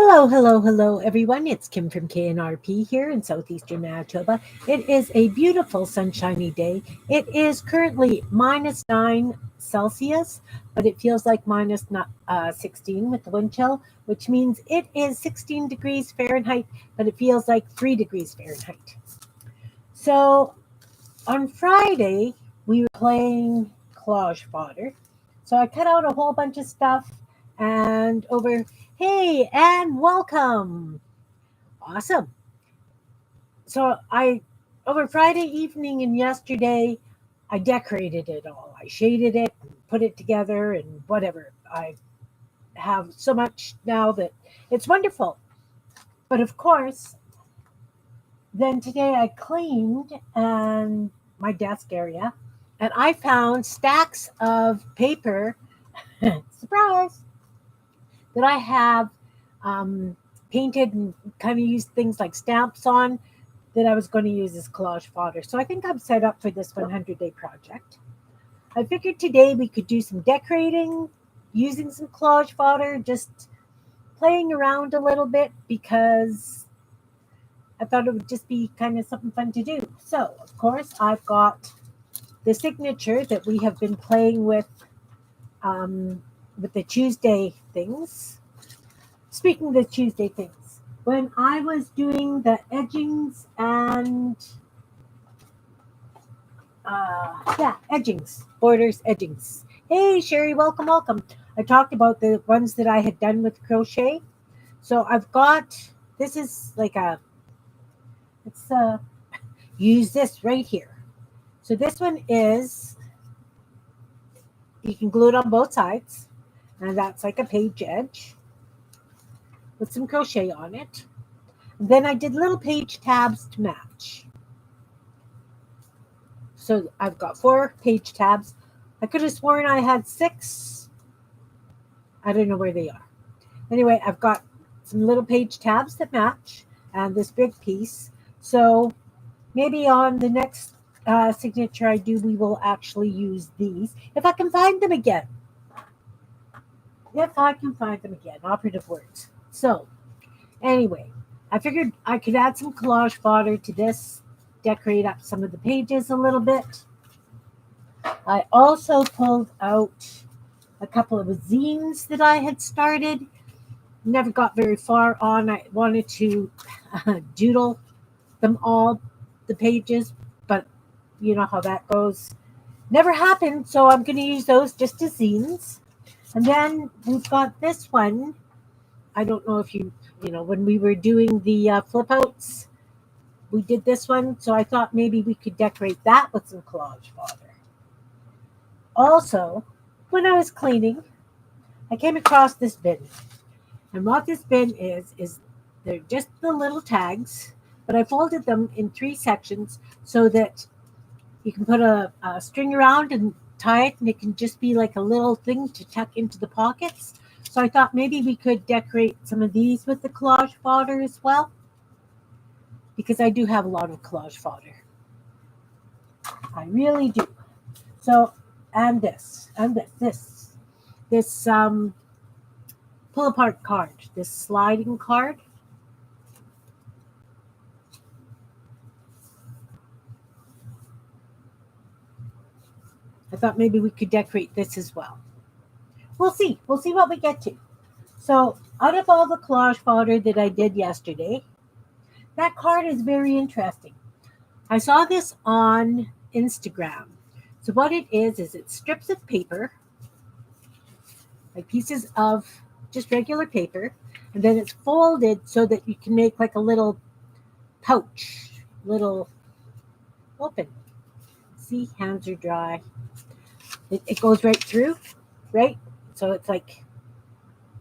Hello, hello, hello, everyone. It's Kim from K&RP here in southeastern Manitoba. It is a beautiful, sunshiny day. It is currently -9 Celsius, but it feels like -16 with the wind chill, which means it is 16 degrees Fahrenheit, but it feels like 3 degrees Fahrenheit. So on Friday, we were playing collage fodder. So I cut out a whole bunch of stuff and hey, and welcome. Awesome. So over Friday evening and yesterday, I decorated it all. I shaded it, and put it together, and whatever. I have so much now that it's wonderful. But of course, then today I cleaned and my desk area, and I found stacks of paper. Surprise! That I have painted and kind of used things like stamps on that I was going to use as collage fodder. So I think I'm set up for this 100-day project. I figured today we could do some decorating using some collage fodder, just playing around a little bit because I thought it would just be kind of something fun to do. So, of course, I've got the signature that we have been playing with the Tuesday things. Speaking of the Tuesday things, when I was doing the edgings and borders, edgings. Hey, Sherry, welcome, welcome. I talked about the ones that I had done with crochet. So I've got, this is like let's use this right here. So this one is, you can glue it on both sides, and that's like a page edge with some crochet on it. And then I did little page tabs to match. So I've got 4 page tabs. I could have sworn I had 6. I don't know where they are. Anyway, I've got some little page tabs that match and this big piece. So maybe on the next signature I do, we will actually use these. If I can find them again. Operative words. So anyway, I figured I could add some collage fodder to this, decorate up some of the pages a little bit. I also pulled out a couple of zines that I had started. Never got very far on. I wanted to doodle them all, the pages, but you know how that goes. Never happened, so I'm going to use those just as zines. And then we've got this one. I don't know if when we were doing the flip outs, we did this one. So I thought maybe we could decorate that with some collage fodder. Also, when I was cleaning, I came across this bin. And what this bin is they're just the little tags, but I folded them in 3 sections so that you can put a string around and tie it, and it can just be like a little thing to tuck into the pockets. So I thought maybe we could decorate some of these with the collage fodder as well, because I do have a lot of collage fodder. I really do. So, and this pull apart card, this sliding card. I thought maybe we could decorate this as well. We'll see what we get to. So out of all the collage fodder that I did yesterday, that card is very interesting. I saw this on Instagram. So what it is it's strips of paper, like pieces of just regular paper, and then it's folded so that you can make like a little pouch, little open. See, hands are dry. It goes right through, right? So it's like,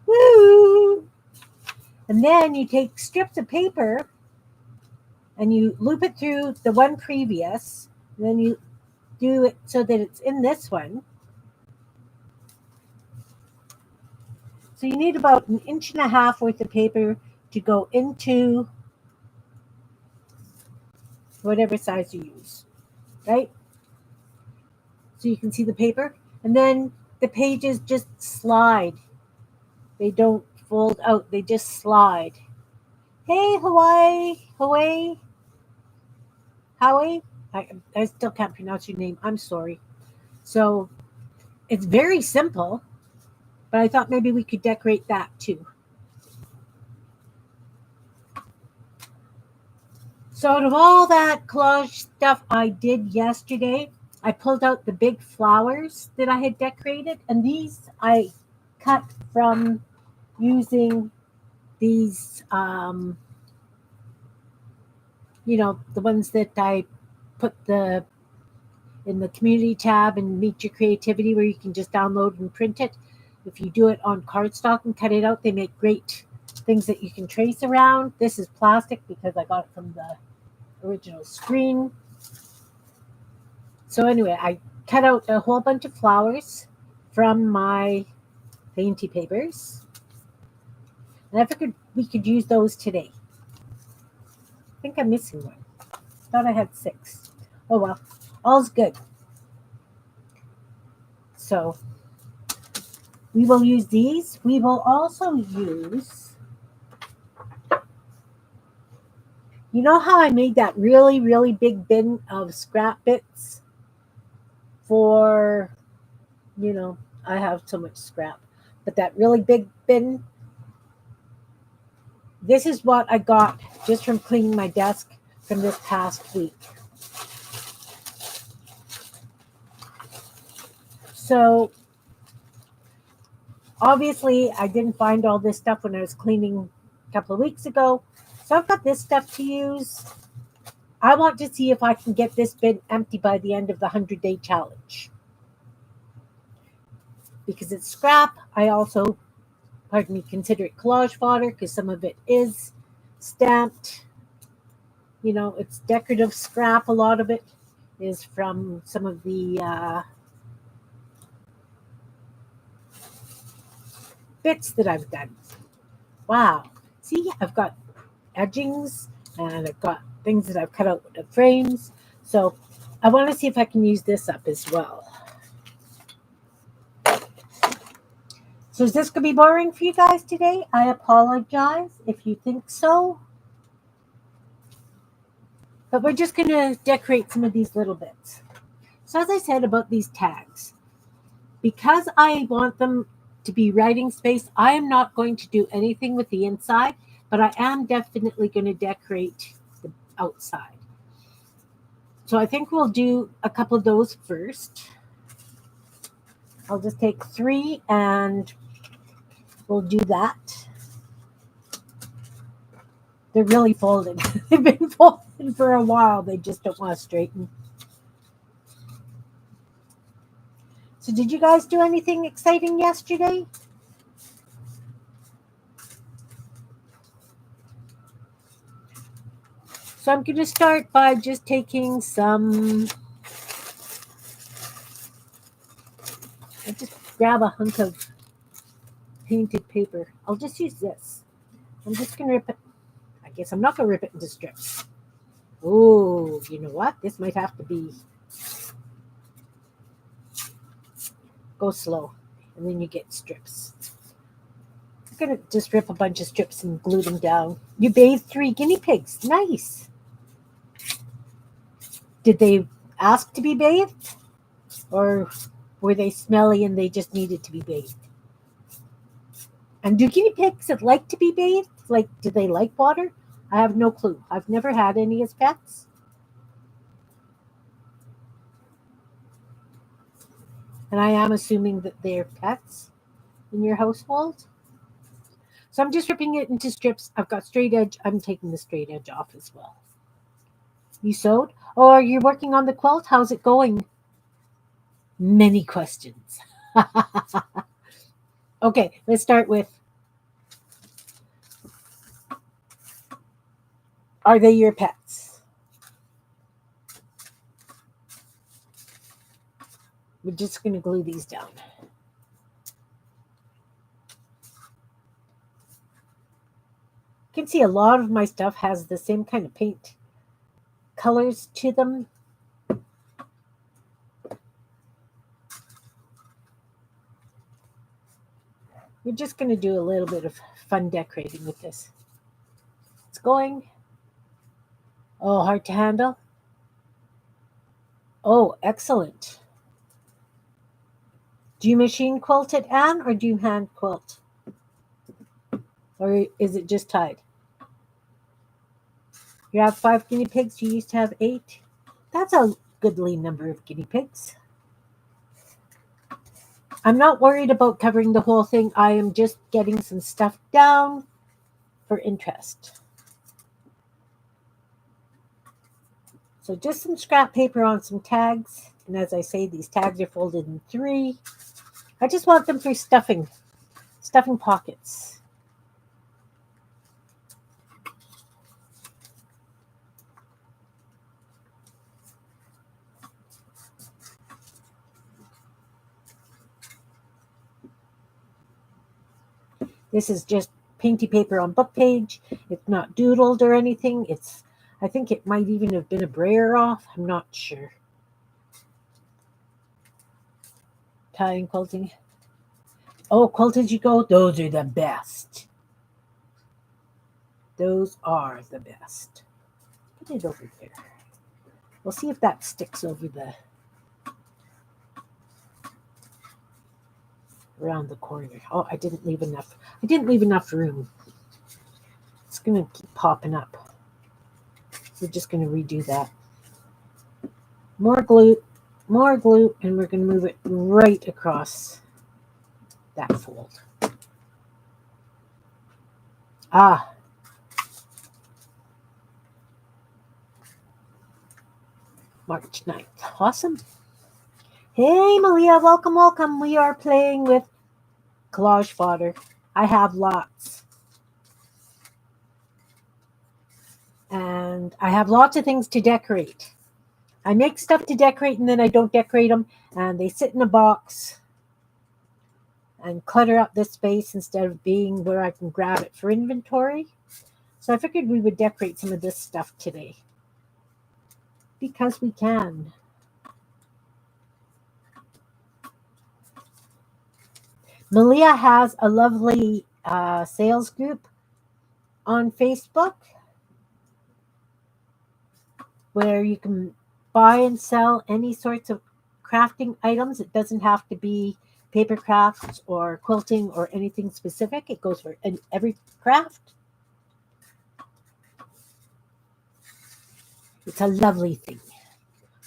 woo! And then you take strips of paper and you loop it through the one previous, and then you do it so that it's in this one. So you need about 1.5 inches worth of paper to go into whatever size you use, right? So you can see the paper, and then the pages just slide. They don't fold out. They just slide. Hey, Hawaii. Howie? I still can't pronounce your name. I'm sorry. So it's very simple, but I thought maybe we could decorate that too. So out of all that collage stuff I did yesterday, I pulled out the big flowers that I had decorated, and these I cut from using these, the ones that I put in the community tab and Meet Your Creativity, where you can just download and print it. If you do it on cardstock and cut it out, they make great things that you can trace around. This is plastic because I got it from the original screen. So anyway, I cut out a whole bunch of flowers from my painty papers, and I figured we could use those today. I think I'm missing one. Thought I had 6. Oh well, all's good. So we will use these. We will also use, you know how I made that really, really big bin of scrap bits for, I have so much scrap, but that really big bin, this is what I got just from cleaning my desk from this past week. So obviously I didn't find all this stuff when I was cleaning a couple of weeks ago. So I've got this stuff to use. I want to see if I can get this bin empty by the end of the 100-day challenge. Because it's scrap, I also, consider it collage fodder because some of it is stamped. It's decorative scrap. A lot of it is from some of the bits that I've done. Wow. See, I've got edgings and I've got things that I've cut out with the frames. So I want to see if I can use this up as well. So is this going to be boring for you guys today? I apologize if you think so. But we're just going to decorate some of these little bits. So as I said about these tags, because I want them to be writing space, I am not going to do anything with the inside, but I am definitely going to decorate the outside. So I think we'll do a couple of those first. I'll just take 3 and we'll do that. They're really folded. They've been folded for a while. They just don't want to straighten. So did you guys do anything exciting yesterday? So I'm going to start by just taking some, I just grab a hunk of painted paper. I'll just use this. I'm just going to rip it. I guess I'm not going to rip it into strips. Oh, you know what? This might have to be, go slow, and then you get strips. I'm going to just rip a bunch of strips and glue them down. You bathed 3 guinea pigs. Nice. Did they ask to be bathed? Or were they smelly and they just needed to be bathed? And do guinea pigs that like to be bathed? Like, do they like water? I have no clue. I've never had any as pets. And I am assuming that they're pets in your household. So I'm just ripping it into strips. I've got straight edge. I'm taking the straight edge off as well. You sewed? Oh, are you working on the quilt? How's it going? Many questions. Okay, let's start with, are they your pets? We're just going to glue these down. You can see a lot of my stuff has the same kind of paint colors to them. We're just going to do a little bit of fun decorating with this. It's going. Oh, hard to handle. Oh, excellent. Do you machine quilt it, Anne, or do you hand quilt? Or is it just tied? You have 5 guinea pigs. You used to have 8. That's a goodly number of guinea pigs. I'm not worried about covering the whole thing. I am just getting some stuff down for interest. So just some scrap paper on some tags. And as I say, these tags are folded in 3. I just want them for stuffing pockets. This is just painty paper on book page. It's not doodled or anything. I think it might even have been a brayer off. I'm not sure. Tying, quilting. Oh, quilt as you go. Those are the best. Those are the best. Put it over there. We'll see if that sticks over around the corner. Oh, I didn't leave enough room. It's going to keep popping up. We're just going to redo that. More glue, and we're going to move it right across that fold. Ah. March 9th. Awesome. Hey, Malia, welcome. We are playing with collage fodder. I have lots. And I have lots of things to decorate. I make stuff to decorate and then I don't decorate them. And they sit in a box and clutter up this space instead of being where I can grab it for inventory. So I figured we would decorate some of this stuff today. Because we can. Malia has a lovely sales group on Facebook where you can buy and sell any sorts of crafting items. It doesn't have to be paper crafts or quilting or anything specific. It goes for every craft. It's a lovely thing.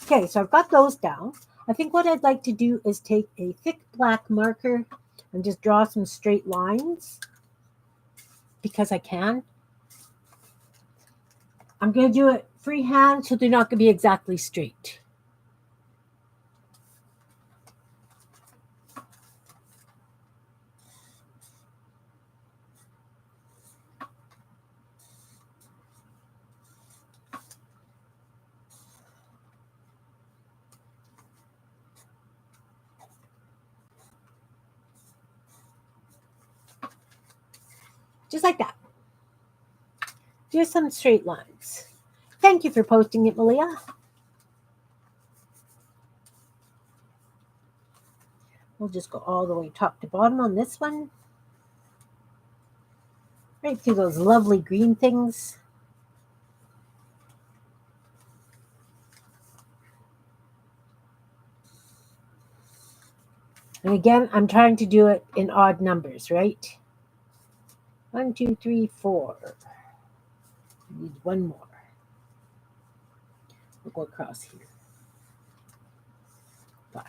Okay, so I've got those down. I think what I'd like to do is take a thick black marker and just draw some straight lines because I can. I'm going to do it freehand, so they're not going to be exactly straight. Just like that. Just some straight lines. Thank you for posting it, Malia. We'll just go all the way top to bottom on this one. Right through those lovely green things. And again, I'm trying to do it in odd numbers, right? 1, 2, 3, 4. I need one more. We'll go across here. 5.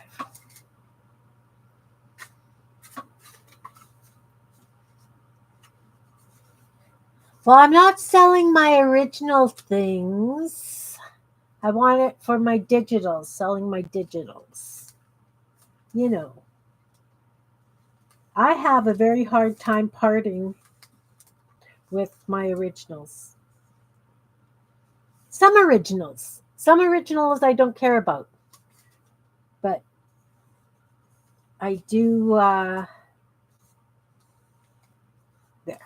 Well, I'm not selling my original things. I want it for my digitals, selling my digitals. You know, I have a very hard time parting with my originals. Some originals I don't care about. But I do, there.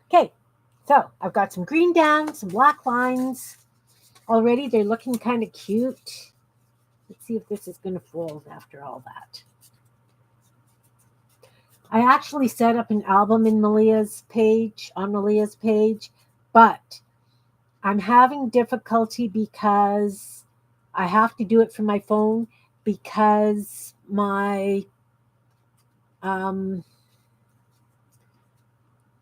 Okay, so I've got some green down, some black lines. Already they're looking kind of cute. Let's see if this is going to fold after all that. I actually set up an album in Malia's page, but I'm having difficulty because I have to do it from my phone because my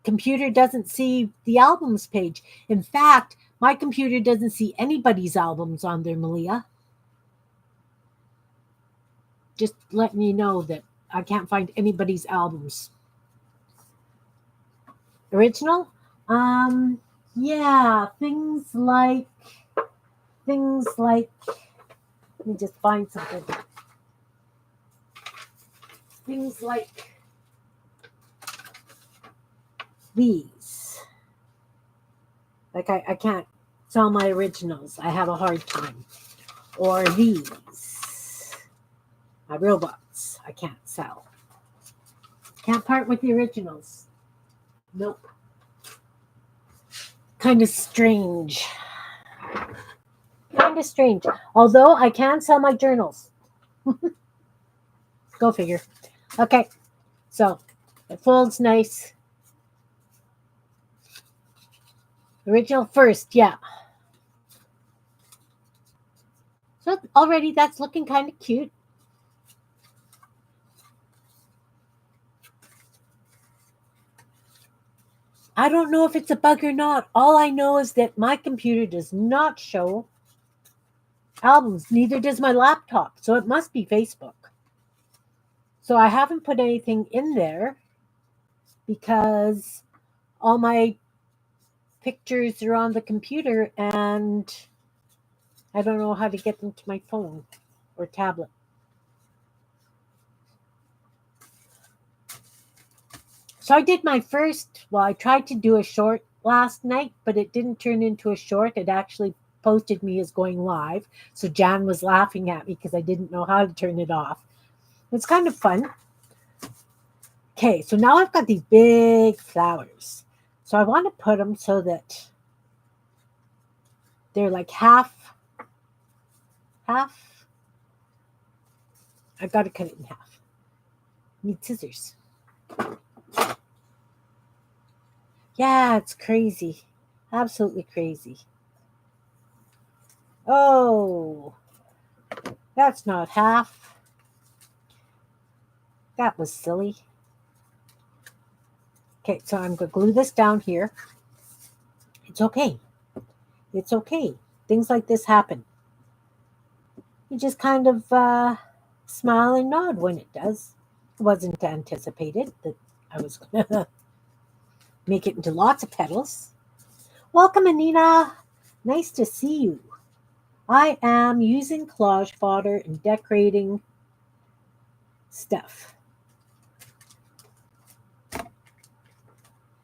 computer doesn't see the albums page. In fact, my computer doesn't see anybody's albums on there, Malia. Just letting you know that I can't find anybody's albums. Original? Yeah, things like, let me just find something. Things like these. Like I can't sell my originals. I have a hard time. Or these. My robots. I can't sell. Can't part with the originals. Nope. Kind of strange. Although I can sell my journals. Go figure. Okay. So it folds nice. Original first, yeah. So already that's looking kind of cute. I don't know if it's a bug or not. All I know is that my computer does not show albums. Neither does my laptop. So it must be Facebook. So I haven't put anything in there because all my pictures are on the computer and I don't know how to get them to my phone or tablet. So I did my first, I tried to do a short last night, but it didn't turn into a short. It actually posted me as going live. So Jan was laughing at me because I didn't know how to turn it off. It's kind of fun. Okay, so now I've got these big flowers. So I want to put them so that they're like half. I've got to cut it in half. Need scissors. Yeah, it's crazy. Absolutely crazy. Oh, that's not half. That was silly. Okay, so I'm going to glue this down here. It's okay. It's okay. Things like this happen. You just kind of smile and nod when it does. It wasn't anticipated that I was going to make it into lots of petals. Welcome, Anina. Nice to see you. I am using collage fodder and decorating stuff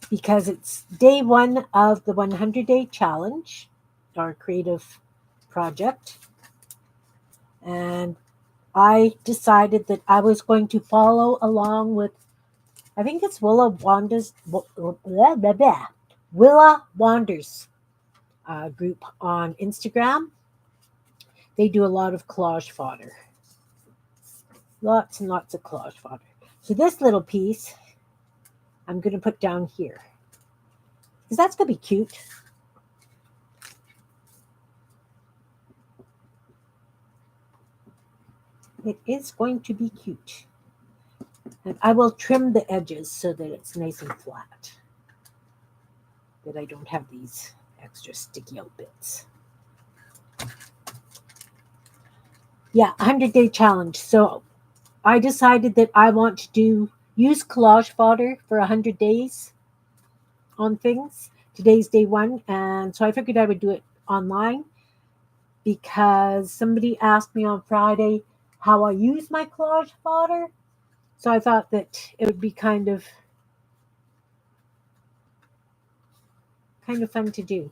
because it's day 1 of the 100-day challenge, our creative project. And I decided that I was going to follow along with, I think it's Willa Wanders group on Instagram. They do a lot of collage fodder. Lots and lots of collage fodder. So this little piece, I'm going to put down here. Because that's going to be cute. It is going to be cute. And I will trim the edges so that it's nice and flat. That I don't have these extra sticky out bits. Yeah, 100-day challenge. So I decided that I want to use collage fodder for 100 days on things. Today's day 1. And so I figured I would do it online because somebody asked me on Friday how I use my collage fodder. So I thought that it would be kind of fun to do.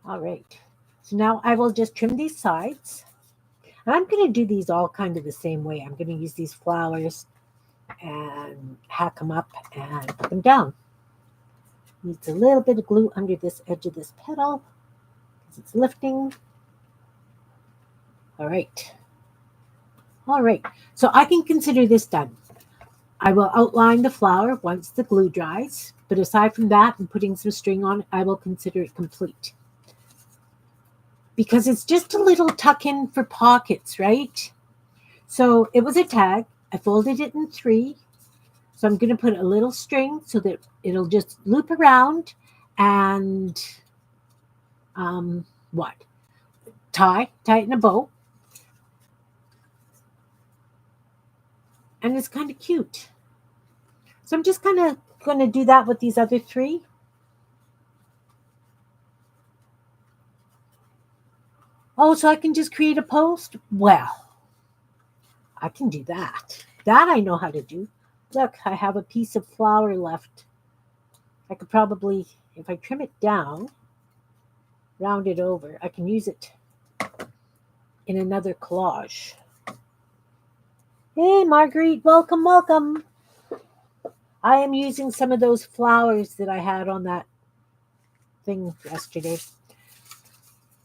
All right. So now I will just trim these sides. And I'm going to do these all kind of the same way. I'm going to use these flowers and hack them up and put them down. Needs a little bit of glue under this edge of this petal because it's lifting. All right. All right, so I can consider this done. I will outline the flower once the glue dries, but aside from that and putting some string on it, I will consider it complete. Because it's just a little tuck in for pockets, right? So it was a tag. I folded it in 3. So I'm going to put a little string so that it'll just loop around and what? Tie it in a bow. And it's kind of cute. So I'm just kind of going to do that with these other 3. Oh, so I can just create a post? Well, I can do that. That I know how to do. Look, I have a piece of flower left. I could probably, if I trim it down, round it over, I can use it in another collage. Hey, Marguerite, welcome, welcome. I am using some of those flowers that I had on that thing yesterday.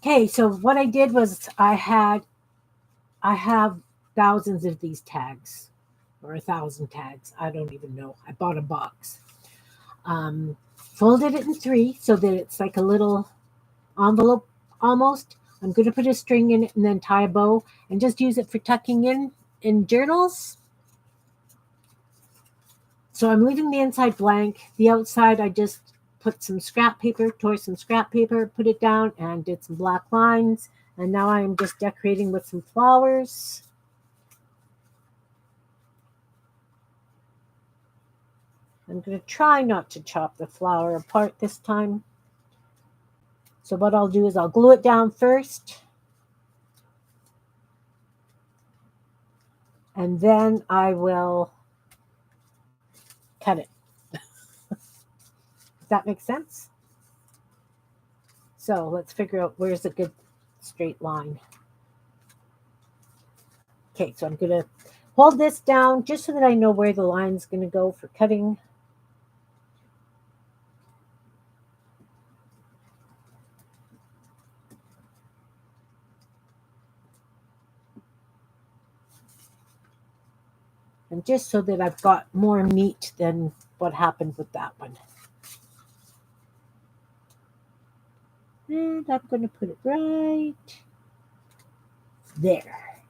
Okay, so what I did was I have thousands of these tags, or 1,000 tags. I don't even know. I bought a box. Folded it in 3 so that it's like a little envelope almost. I'm going to put a string in it and then tie a bow and just use it for tucking in journals. So I'm leaving the inside blank. The outside, I just put some scrap paper, tore some scrap paper, put it down, and did some black lines. And now I am just decorating with some flowers. I'm going to try not to chop the flower apart this time. So what I'll do is I'll glue it down first. And then I will cut it. Does that make sense? So let's figure out where's a good straight line. Okay, so I'm going to hold this down just so that I know where the line's going to go for cutting. And just so that I've got more meat than what happened with that one. And I'm going to put it right there.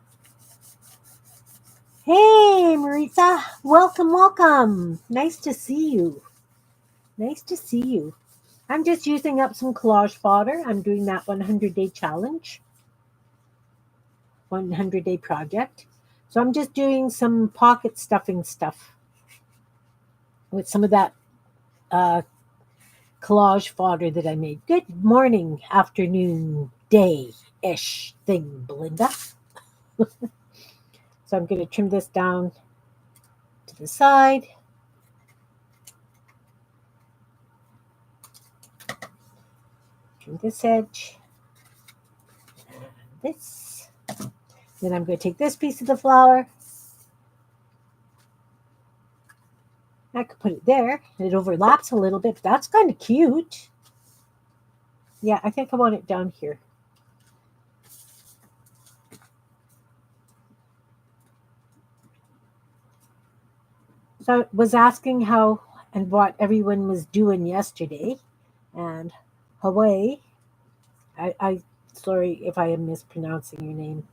Hey, Maritza. Welcome, welcome. Nice to see you. Nice to see you. I'm just using up some collage fodder. I'm doing that 100-day challenge. 100-day project. So I'm just doing some pocket stuffing stuff with some of that collage fodder that I made. Good morning, afternoon, day-ish thing, Belinda. So I'm going to trim this down to the side. Trim this edge. And this. Then I'm going to take this piece of the flower. I could put it there. It overlaps a little bit. But that's kind of cute. Yeah, I think I want it down here. So I was asking how and what everyone was doing yesterday. And Hawaii, I sorry if I am mispronouncing your name,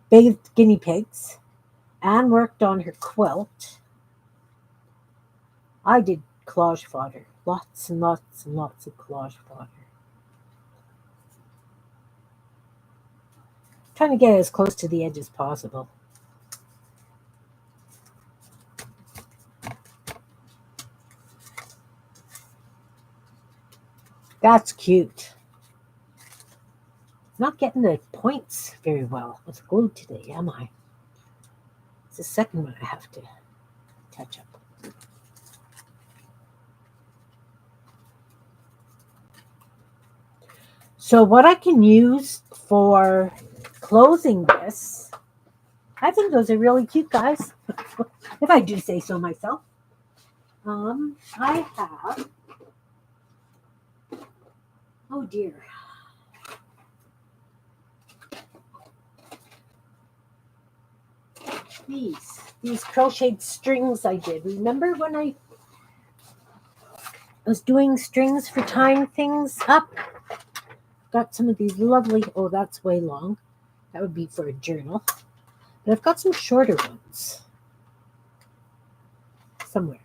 bathed guinea pigs. Anne worked on her quilt. I did collage fodder. Lots and lots and lots of collage fodder. Trying to get as close to the edge as possible. That's cute. Not getting the points very well with glue today, am I? It's the second one I have to touch up. So what I can use for closing this, I think those are really cute, guys, if I do say so myself. I have, oh dear. these crocheted strings I did. Remember when I was doing strings for tying things up? Got some of these lovely, oh, that's way long. That would be for a journal. But I've got some shorter ones somewhere.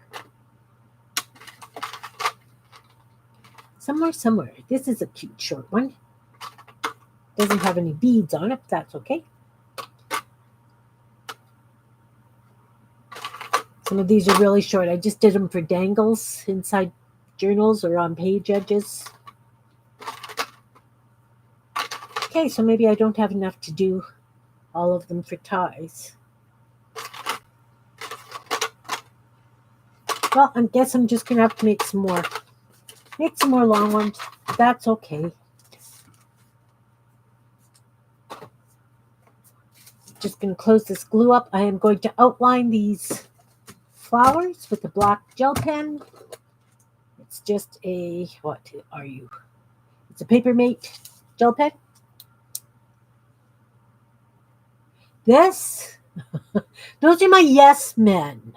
Somewhere. This is a cute short one. Doesn't have any beads on it, but that's okay. Some of these are really short. I just did them for dangles inside journals or on page edges. Okay, so maybe I don't have enough to do all of them for ties. Well, I guess I'm just going to have to make some more. Make some more long ones. That's okay. Just going to close this glue up. I am going to outline these flowers with a black gel pen. It's just a, what are you? It's a Papermate gel pen. This, those are my yes men.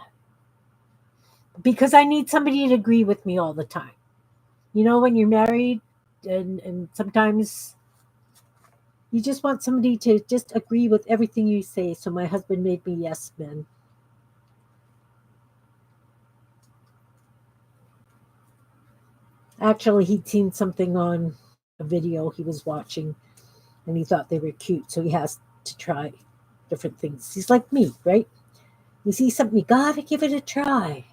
Because I need somebody to agree with me all the time. You know, when you're married and sometimes you just want somebody to just agree with everything you say. So my husband made me yes men. Actually, he'd seen something on a video he was watching and he thought they were cute. So he has to try different things. He's like me, right? You see something, you gotta give it a try.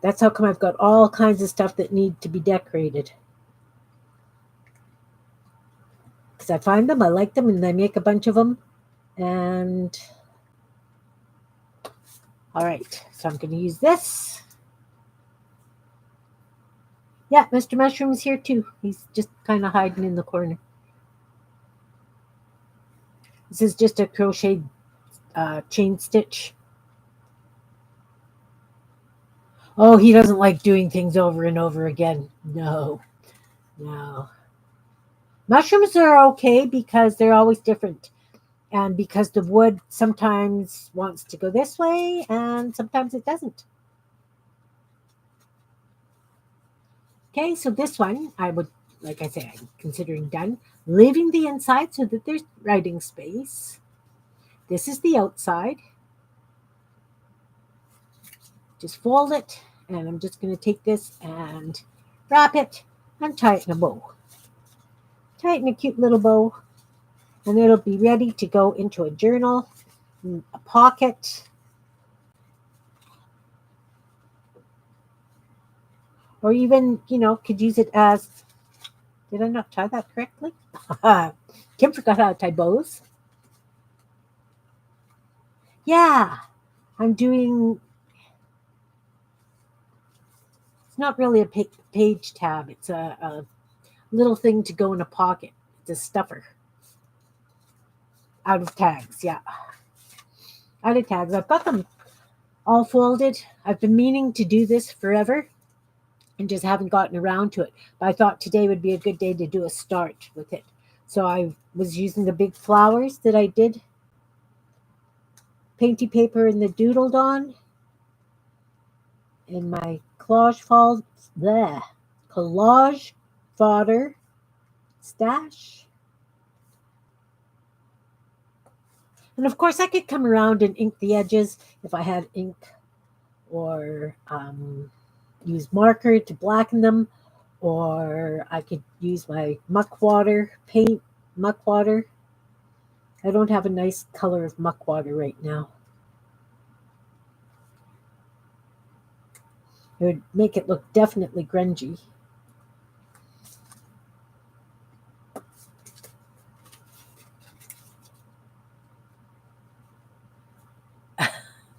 That's how come I've got all kinds of stuff that need to be decorated. Because I find them, I like them, and I make a bunch of them. And all right, so I'm going to use this. Yeah, Mr. Mushroom's here too. He's just kind of hiding in the corner. This is just a crochet chain stitch. Oh, he doesn't like doing things over and over again. No. Mushrooms are okay because they're always different. And because the wood sometimes wants to go this way and sometimes it doesn't. Okay, so this one, I would, like I say, I'm considering done. Leaving the inside so that there's writing space. This is the outside. Just fold it, and I'm just going to take this and wrap it and tie it in a bow. Tie it in a cute little bow, and it'll be ready to go into a journal, a pocket, or even, could use it as, did I not tie that correctly? Kim forgot how to tie bows. Yeah, I'm doing, it's not really a page tab. It's a little thing to go in a pocket. It's a stuffer. Out of tags, yeah. Out of tags. I've got them all folded. I've been meaning to do this forever and just haven't gotten around to it. But I thought today would be a good day to do a start with it. So I was using the big flowers that I did. Painty paper and the doodled on. In my collage fodder stash. And of course, I could come around and ink the edges if I had ink or use marker to blacken them, or I could use my muck water. I don't have a nice color of muck water right now. It would make it look definitely grungy.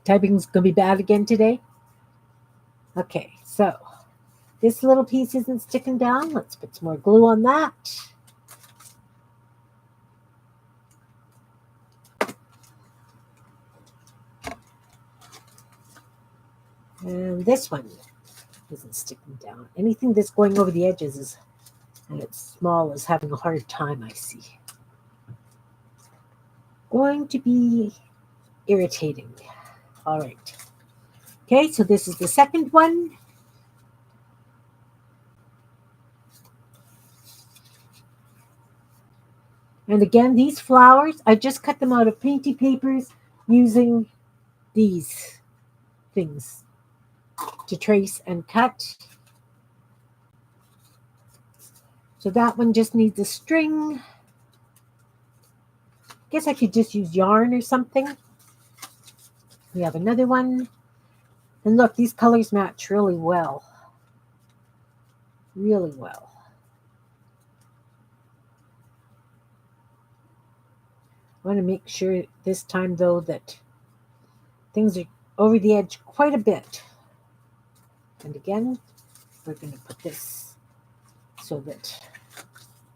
Typing's going to be bad again today. Okay, so this little piece isn't sticking down. Let's put some more glue on that. And this one isn't sticking down. Anything that's going over the edges is And it's small is having a hard time, I see. Going to be irritating. All right. Okay, so this is the second one. And again, these flowers, I just cut them out of painty papers using these things to trace and cut. So that one just needs a string. I guess I could just use yarn or something. We have another one. And look, these colors match really well. Really well. I want to make sure this time, though, that things are over the edge quite a bit. And again, we're going to put this so that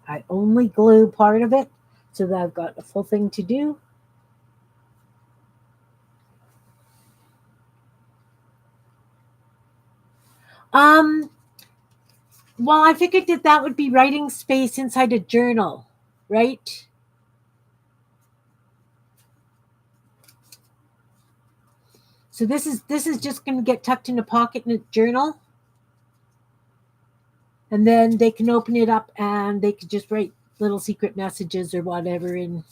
I only glue part of it so that I've got a full thing to do. Well, I figured that would be writing space inside a journal, right? So this is just going to get tucked in a pocket in a journal. And then they can open it up and they could just write little secret messages or whatever in.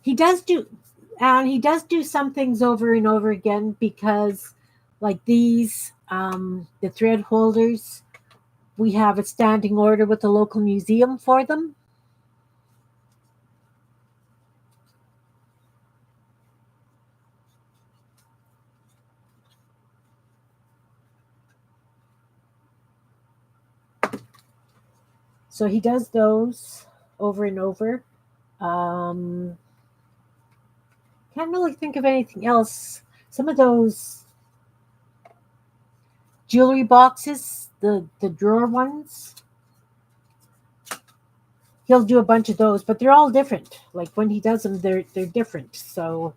He does do some things over and over again because like these, the thread holders, we have a standing order with the local museum for them. So he does those over and over. Can't really think of anything else. Some of those jewelry boxes, the drawer ones, he'll do a bunch of those, but they're all different. Like when he does them, they're different. So,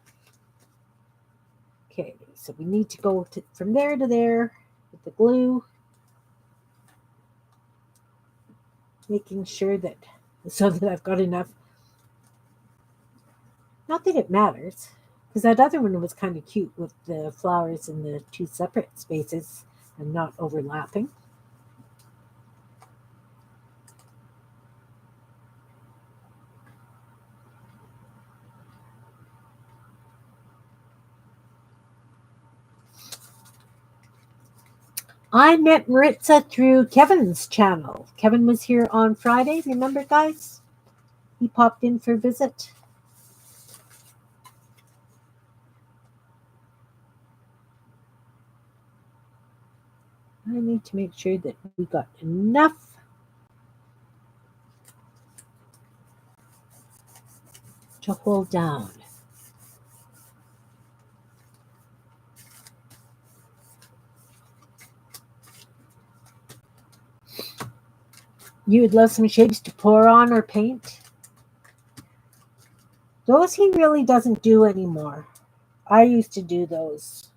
okay, so we need to go from there to there with the glue, making sure that so that I've got enough. Not that it matters, because that other one was kind of cute with the flowers in the two separate spaces and not overlapping. I met Maritza through Kevin's channel. Kevin was here on Friday, remember, guys? He popped in for a visit. I need to make sure that we got enough to hold down. You would love some shapes to pour on or paint? Those he really doesn't do anymore. I used to do those,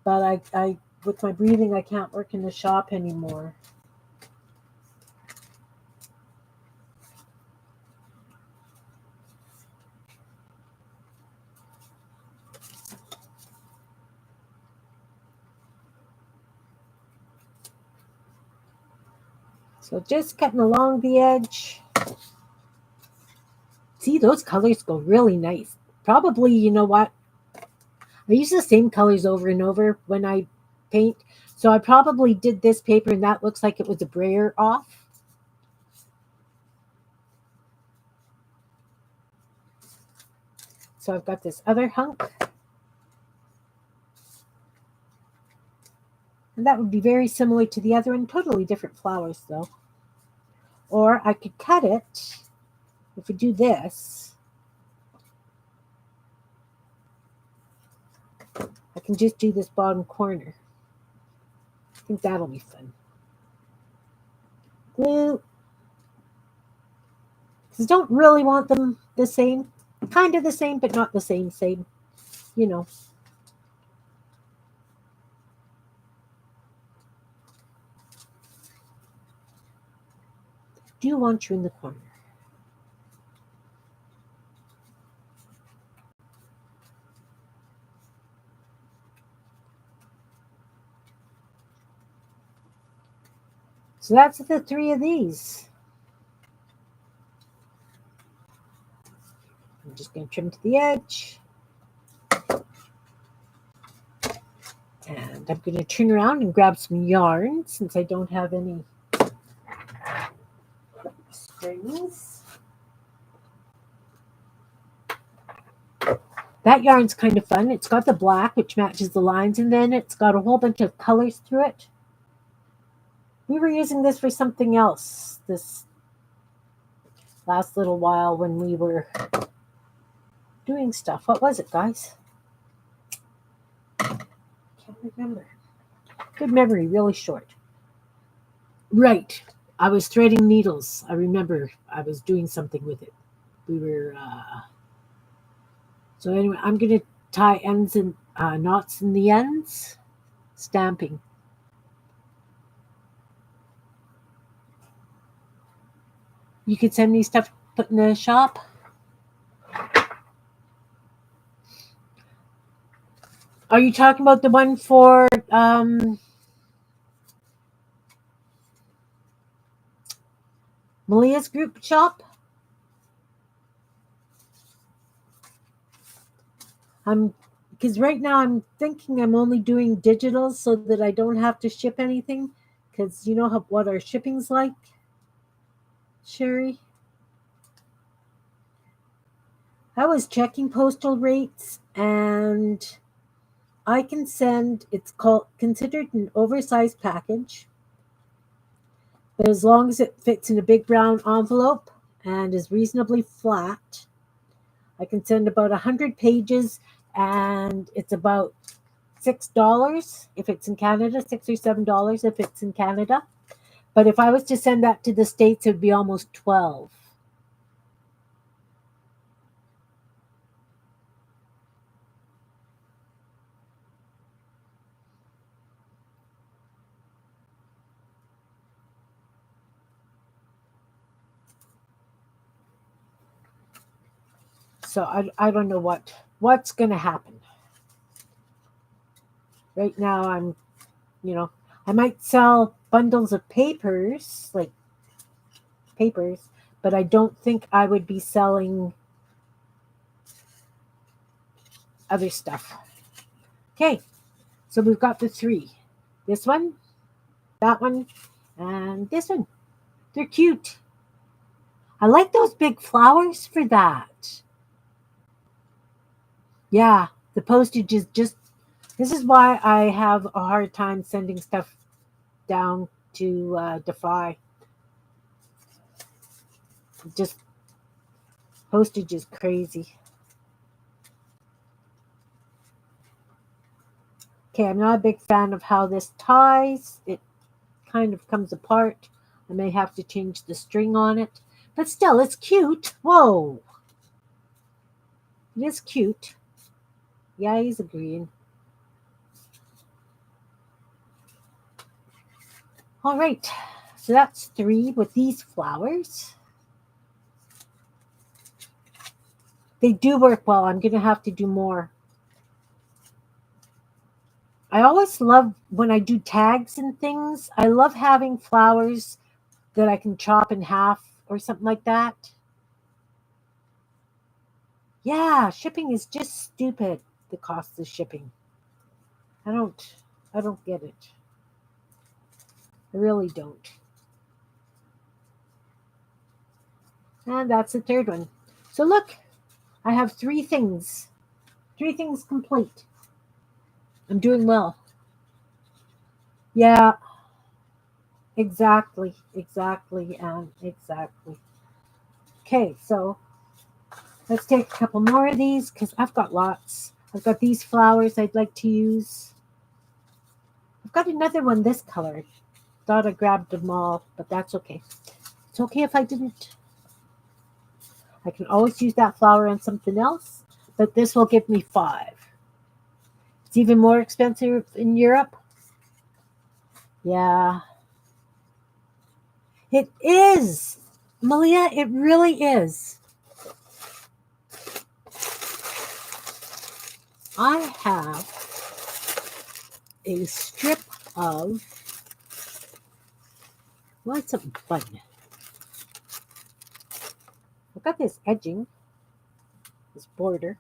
but I with my breathing, I can't work in the shop anymore. So just cutting along the edge. See, those colors go really nice. Probably, you know what? I use the same colors over and over when I paint. So I probably did this paper and that looks like it was a brayer off. So I've got this other hunk. And that would be very similar to the other one. Totally different flowers, though. Or I could cut it. If we do this, I can just do this bottom corner. I think that'll be fun. Glue. Because I don't really want them the same. Kind of the same, but not the same. You know. do want you in the corner. So that's the 3 of these. I'm just going to trim to the edge. And I'm going to turn around and grab some yarn since I don't have any strings. That yarn's kind of fun. It's got the black, which matches the lines, and then it's got a whole bunch of colors through it. We were using this for something else this last little while when we were doing stuff. What was it, guys? Can't remember. Good memory, really short. Right. I was threading needles. I remember I was doing something with it. We were... So anyway, I'm going to tie ends and knots in the ends. Stamping. You could send me stuff to put in the shop. Are you talking about the one for Malia's group shop? Because right now I'm thinking I'm only doing digital so that I don't have to ship anything. Because you know what our shipping's like, Sherry? I was checking postal rates and I can send, it's considered an oversized package. But as long as it fits in a big brown envelope and is reasonably flat, I can send about 100 pages and it's about $6 if it's in Canada, $6 or $7 if it's in Canada. But if I was to send that to the States, it would be almost $12. So I don't know what's going to happen. Right now I'm, I might sell bundles of papers, but I don't think I would be selling other stuff. Okay, so we've got the 3. This one, that one, and this one. They're cute. I like those big flowers for that. Yeah, the postage is just... This is why I have a hard time sending stuff down to Defy. Just postage is crazy. Okay, I'm not a big fan of how this ties. It kind of comes apart. I may have to change the string on it. But still, it's cute. Whoa. It is cute. Yeah, he's agreeing. All right. So that's 3 with these flowers. They do work well. I'm going to have to do more. I always love when I do tags and things. I love having flowers that I can chop in half or something like that. Yeah, shipping is just stupid, the cost of shipping. I don't get it. I really don't. And that's the 3rd one. So look, I have 3 things. 3 things complete. I'm doing well. Yeah, exactly. Okay, so let's take a couple more of these because I've got lots. I've got these flowers I'd like to use. I've got another one this color. Thought I grabbed them all, but that's okay. It's okay if I didn't. I can always use that flower on something else, but this will give me 5. It's even more expensive in Europe. Yeah. It is. Malia, it really is. I have a strip of, what's a button? I've got this edging, this border.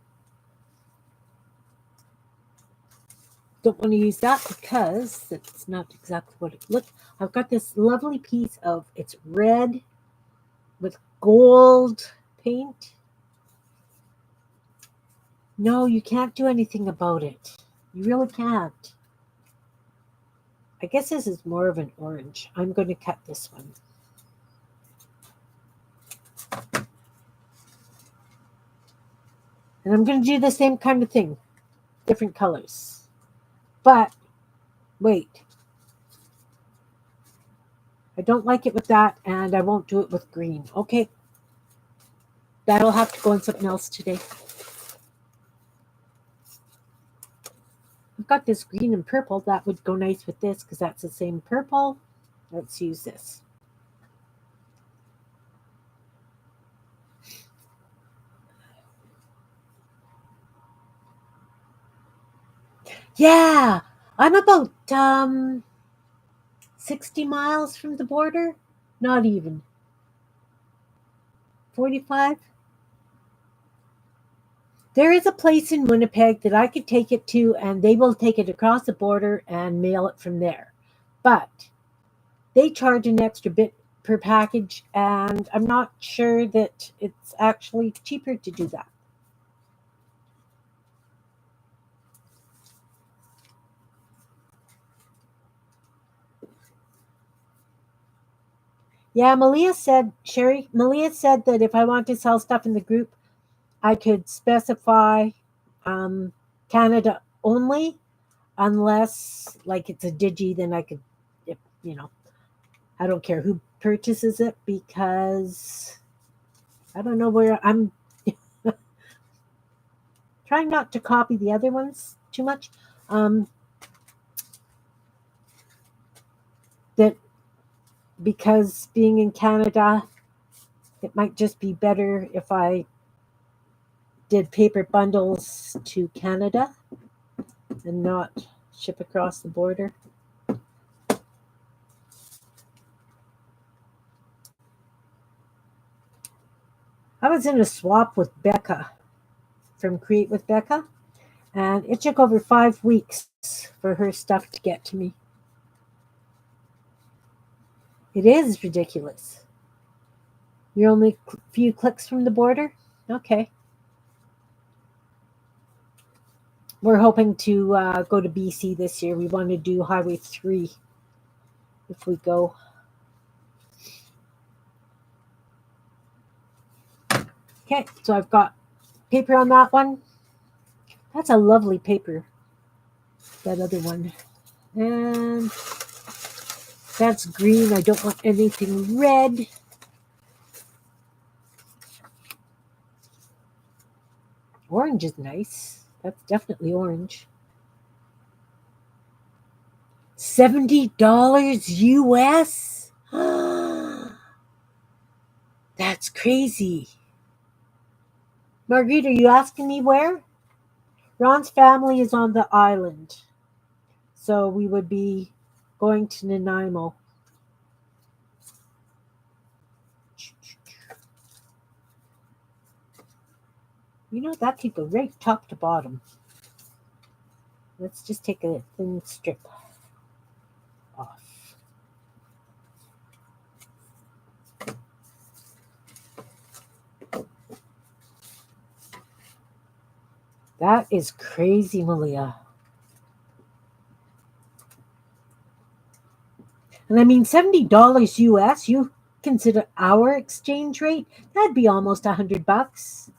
Don't want to use that because it's not exactly what it looks. I've got this lovely piece of, it's red with gold paint. No, you can't do anything about it. You really can't. I guess this is more of an orange. I'm going to cut this one. And I'm going to do the same kind of thing. Different colors. But, wait. I don't like it with that, and I won't do it with green. Okay. That'll have to go on something else today. I've got this green and purple. That would go nice with this because that's the same purple. Let's use this. Yeah, I'm about 60 miles from the border. Not even. 45. There is a place in Winnipeg that I could take it to, and they will take it across the border and mail it from there. But they charge an extra bit per package, and I'm not sure that it's actually cheaper to do that. Yeah, Malia said that if I want to sell stuff in the group, I could specify Canada only, unless like it's a digi, then I could, if, I don't care who purchases it because I don't know where I'm trying not to copy the other ones too much. That because being in Canada, it might just be better if I did paper bundles to Canada and not ship across the border. I was in a swap with Becca from Create with Becca, and it took over 5 weeks for her stuff to get to me. It is ridiculous. You're only a few clicks from the border? Okay. We're hoping to go to BC this year. We want to do Highway 3 if we go. Okay, so I've got paper on that one. That's a lovely paper, that other one. And that's green. I don't want anything red. Orange is nice. That's definitely orange. $70 US? That's crazy. Marguerite, are you asking me where? Ron's family is on the island. So we would be going to Nanaimo. That could go right top to bottom. Let's just take a thin strip off. That is crazy, Malia. And I mean, $70 US, you consider our exchange rate, that'd be almost $100.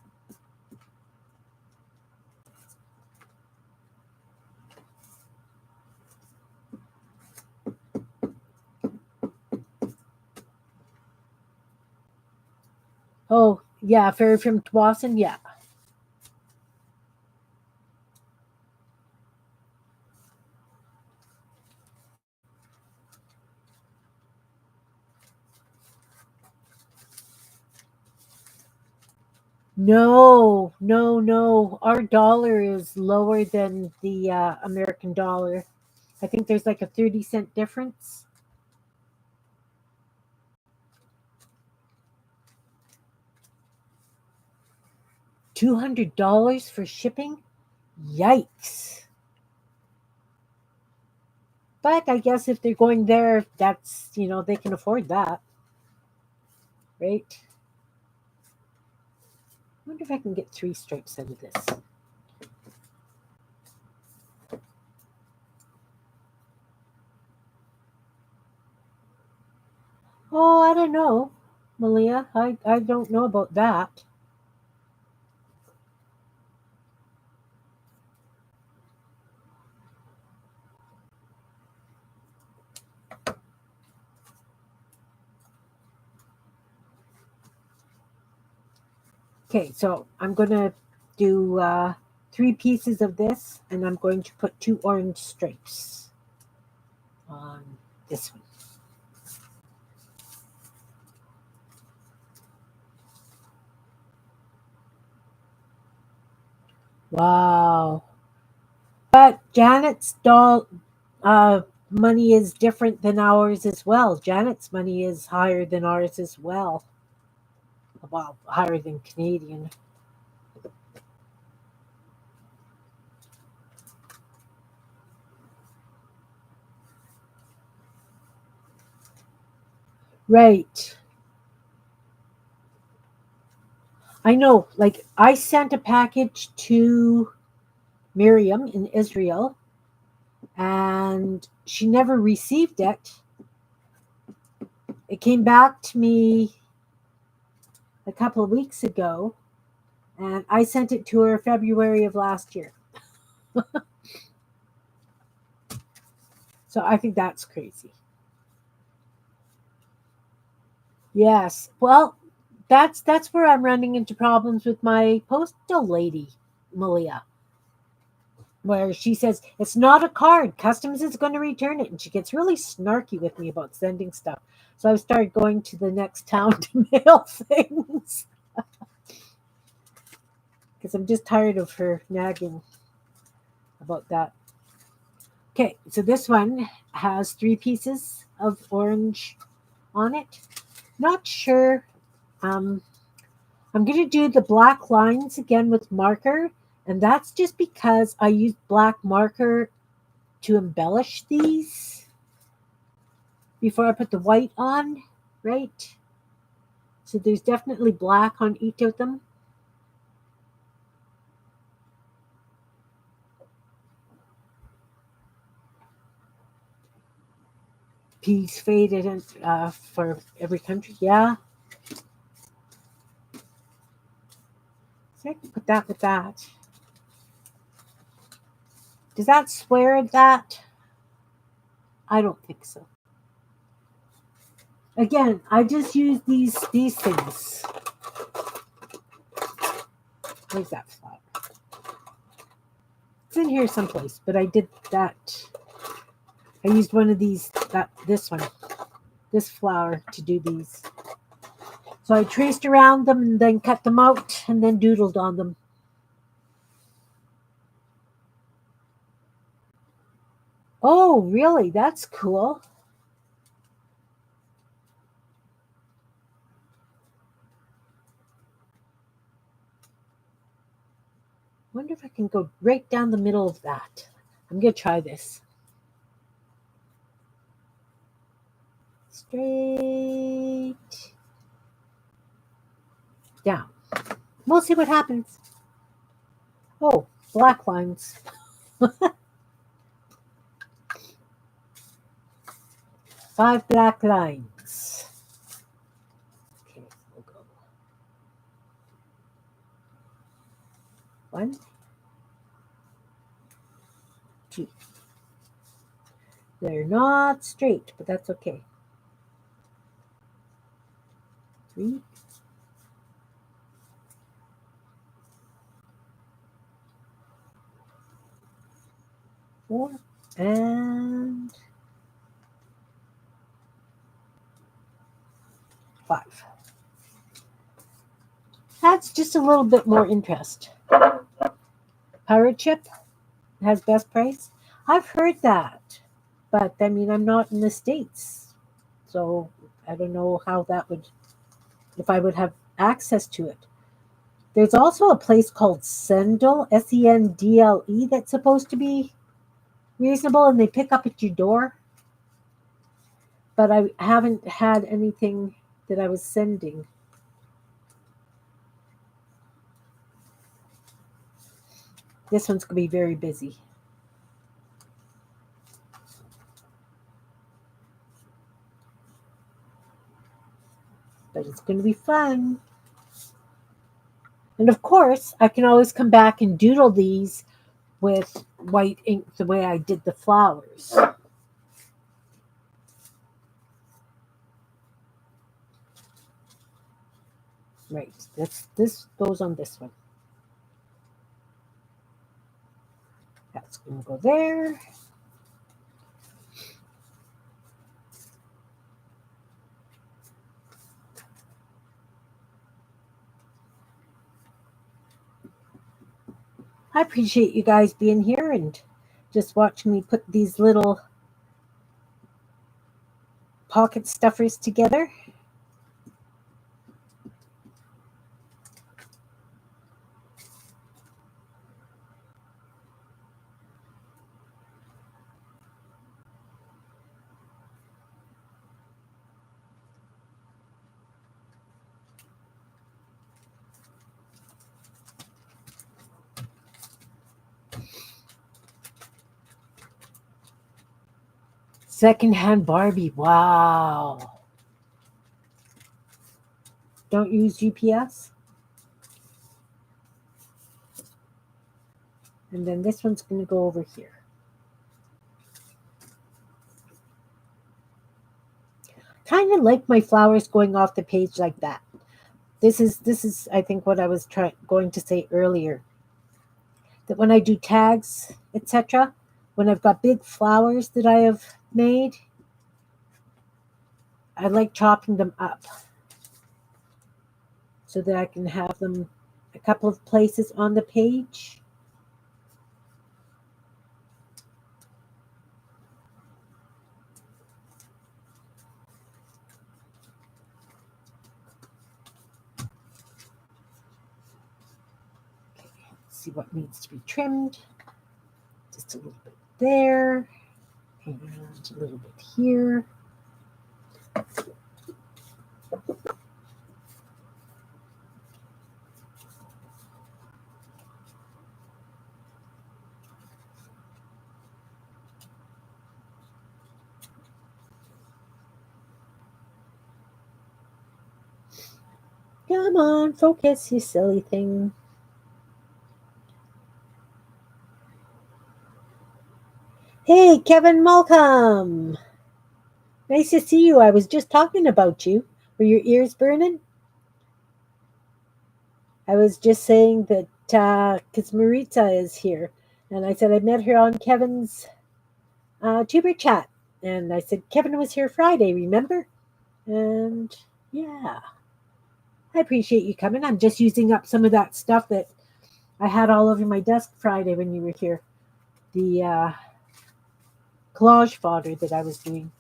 Oh, yeah, ferry from Dawson, yeah. No, no, no. Our dollar is lower than the American dollar. I think there's like a 30-cent difference. $200 for shipping? Yikes. But I guess if they're going there, that's, they can afford that, right? I wonder if I can get 3 stripes out of this. Oh, I don't know, Malia. I don't know about that. Okay, so I'm going to do 3 pieces of this, and I'm going to put 2 orange stripes on this one. Wow. But Janet's money is different than ours as well. Janet's money is higher than ours as well. Well, higher than Canadian. Right. I know. Like, I sent a package to Miriam in Israel, and she never received it. It came back to me a couple of weeks ago, and I sent it to her February of last year. So I think that's crazy. Yes. Well, that's where I'm running into problems with my postal lady, Malia, where she says it's not a card. Customs is going to return it, and she gets really snarky with me about sending stuff. So I've started going to the next town to mail things because I'm just tired of her nagging about that. Okay, so this one has 3 pieces of orange on it. Not sure. I'm going to do the black lines again with marker, and that's just because I used black marker to embellish these before I put the white on, right? So there's definitely black on each of them. Piece faded for every country, yeah. So I can put that with that. Does that swear at that? I don't think so. Again, I just use these things. Where's that flower? It's in here someplace, but I did that. I used one of these, this flower to do these. So I traced around them and then cut them out and then doodled on them. Oh, really? That's cool. Wonder if I can go right down the middle of that. I'm going to try this. Straight down. We'll see what happens. Oh, black lines. 5 black lines. Okay, we'll go. 1, 2. They're not straight, but that's okay. 3. 4 and 5. adds just a little bit more interest. Pirate ship has best price. I've heard that, but I mean, I'm not in the States, so I don't know how that would, if I would have access to it. There's also a place called Sendle, Sendle, that's supposed to be reasonable, and they pick up at your door. But I haven't had anything that I was sending. This one's going to be very busy. But it's going to be fun. And of course, I can always come back and doodle these with white ink the way I did the flowers. Right, this goes on this one. That's going to go there. I appreciate you guys being here and just watching me put these little pocket stuffers together. Secondhand Barbie. Wow. Don't use UPS. And then this one's going to go over here. Kind of like my flowers going off the page like that. This is I think what I was going to say earlier. That when I do tags, etc., when I've got big flowers that I have made, I like chopping them up so that I can have them a couple of places on the page. Okay, let's see what needs to be trimmed. Just a little bit there, and a little bit here. Come on, focus, you silly thing. Hey, Kevin Malcolm. Nice to see you. I was just talking about you. Were your ears burning? I was just saying that because Maritza is here. And I said I met her on Kevin's tuber chat. And I said, Kevin was here Friday, remember? And yeah, I appreciate you coming. I'm just using up some of that stuff that I had all over my desk Friday when you were here. The collage fodder that I was doing.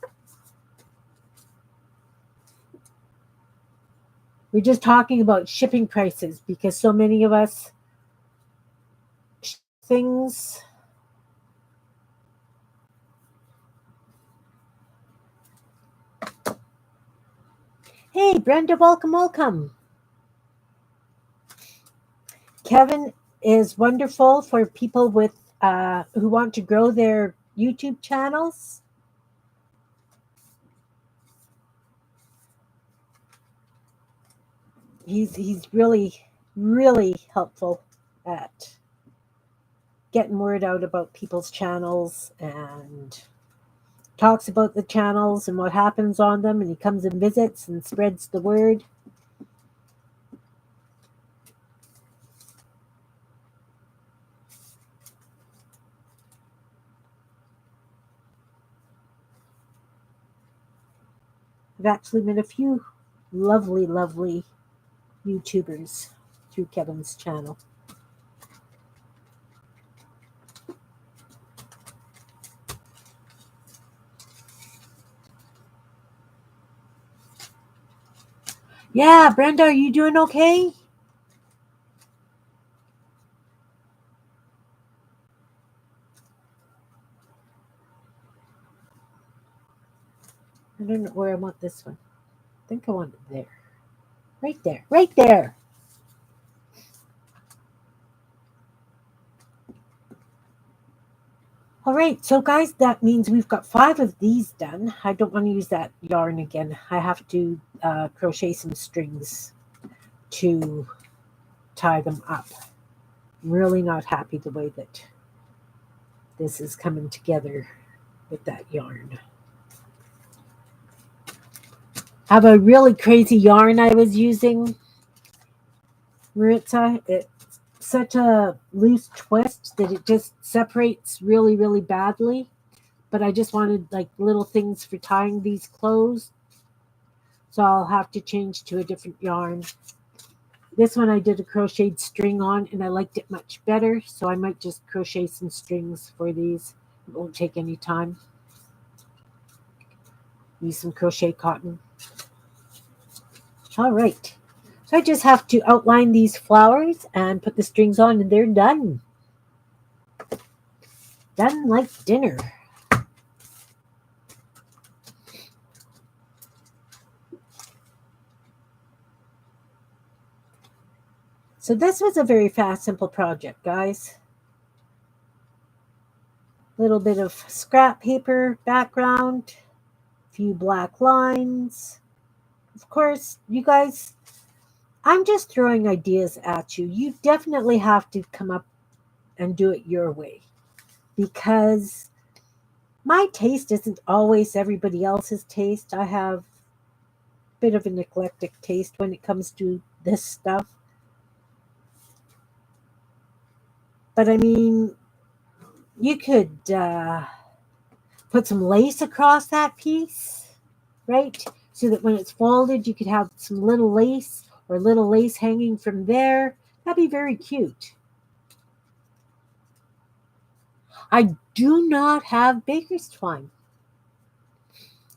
We're just talking about shipping prices because so many of us things. Hey, Brenda, welcome. Kevin is wonderful for people with who want to grow their YouTube channels. He's really helpful at getting word out about people's channels and talks about the channels and what happens on them, and he comes and visits and spreads the word. I've actually met a few lovely YouTubers through Kevin's channel. Yeah, Brenda, are you doing okay? I don't know where I want this one. I think I want it there. Right there. Right there. All right, so guys, that means we've got 5 of these done. I don't want to use that yarn again. I have to crochet some strings to tie them up. I'm really not happy the way that this is coming together with that yarn. I have a really crazy yarn I was using, Maritza. It's such a loose twist that it just separates really, really badly. But I just wanted like little things for tying these clothes. So I'll have to change to a different yarn. This one I did a crocheted string on and I liked it much better. So I might just crochet some strings for these. It won't take any time. Use some crochet cotton. All right. So I just have to outline these flowers and put the strings on and they're done. Done like dinner. So this was a very fast, simple project, guys. Little bit of scrap paper background, a few black lines. Of course, you guys, I'm just throwing ideas at you. You definitely have to come up and do it your way because my taste isn't always everybody else's taste. I have a bit of an eclectic taste when it comes to this stuff. But I mean, you could put some lace across that piece, right? So that when it's folded, you could have some little lace or little lace hanging from there. That'd be very cute. I do not have baker's twine.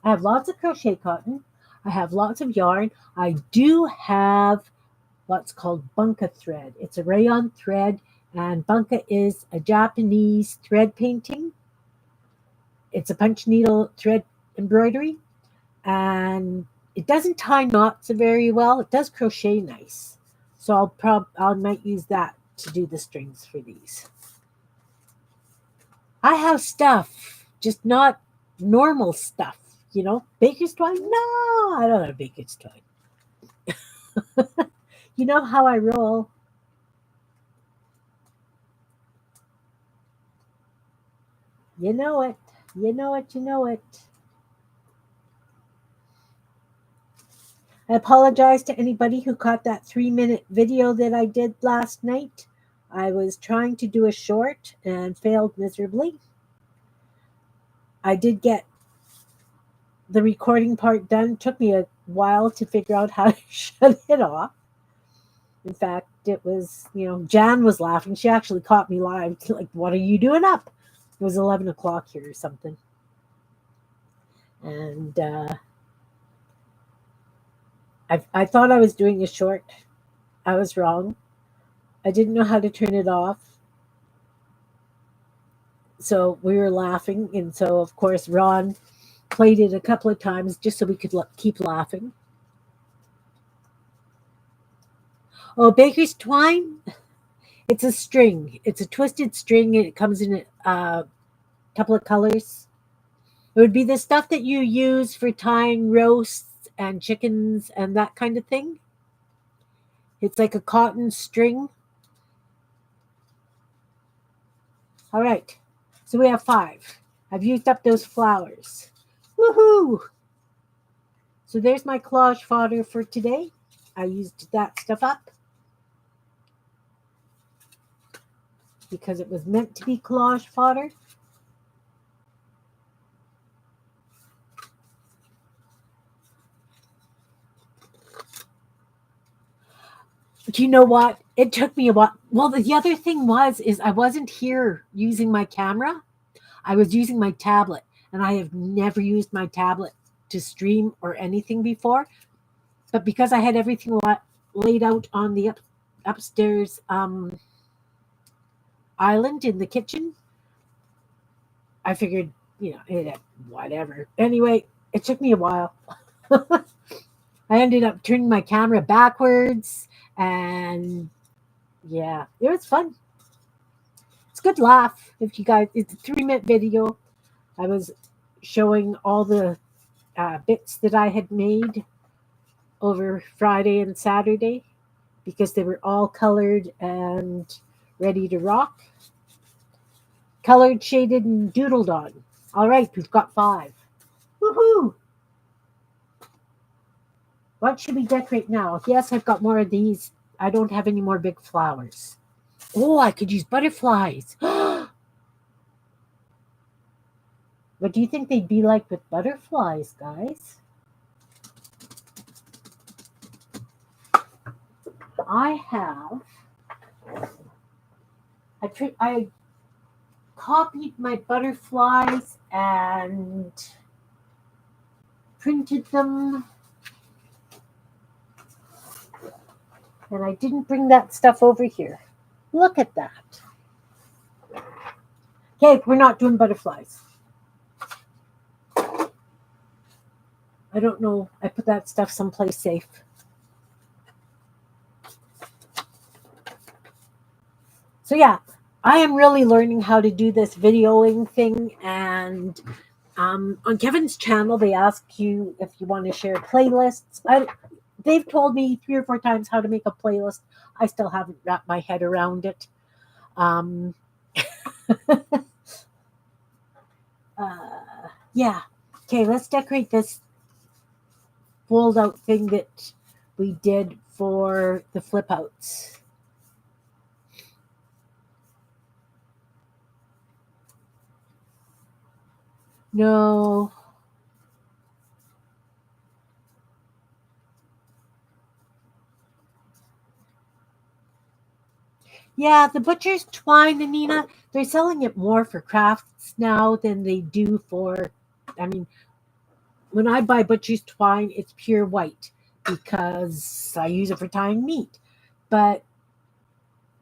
I have lots of crochet cotton. I have lots of yarn. I do have what's called bunka thread. It's a rayon thread, and bunka is a Japanese thread painting. It's a punch needle thread embroidery, and it doesn't tie knots very well. It does crochet nice. So I might use that to do the strings for these. I have stuff, just not normal stuff. You know, baker's twine? No, I don't have baker's twine. You know how I roll. You know it. You know it. You know it. I apologize to anybody who caught that 3-minute video that I did last night. I was trying to do a short and failed miserably. I did get the recording part done. It took me a while to figure out how to shut it off. In fact, it was, Jan was laughing. She actually caught me live. Like, what are you doing up? It was 11 o'clock here or something. And I thought I was doing a short. I was wrong. I didn't know how to turn it off. So we were laughing. And so, of course, Ron played it a couple of times just so we could keep laughing. Oh, baker's twine? It's a string. It's a twisted string, and it comes in a couple of colors. It would be the stuff that you use for tying roasts and chickens and that kind of thing. It's like a cotton string. All right. So we have 5. I've used up those flowers. Woohoo! So there's my collage fodder for today. I used that stuff up because it was meant to be collage fodder. But you know what? it took me a while. Well, the other thing is I wasn't here using my camera. I was using my tablet, and I have never used my tablet to stream or anything before. But because I had everything laid out on the upstairs island in the kitchen, I figured, whatever. Anyway, it took me a while. I ended up turning my camera backwards, and yeah, it was fun. It's a good laugh. If you guys, it's a 3-minute video. I was showing all the bits that I had made over Friday and Saturday because they were all colored and ready to rock. Colored, shaded, and doodled on. All right, we've got 5. Woohoo! What should we decorate now? Yes, I've got more of these. I don't have any more big flowers. Oh, I could use butterflies. What do you think they'd be like with butterflies, guys? I copied my butterflies and printed them. And I didn't bring that stuff over here. Look at that. Okay, we're not doing butterflies. I don't know. I put that stuff someplace safe. So yeah, I am really learning how to do this videoing thing. And on Kevin's channel, they ask you if you want to share playlists. They've told me 3 or 4 times how to make a playlist. I still haven't wrapped my head around it. Yeah. Okay, let's decorate this fold out thing that we did for the flip outs. No. Yeah, the butcher's twine, Anina, they're selling it more for crafts now than they do for, I mean, when I buy butcher's twine, it's pure white because I use it for tying meat. But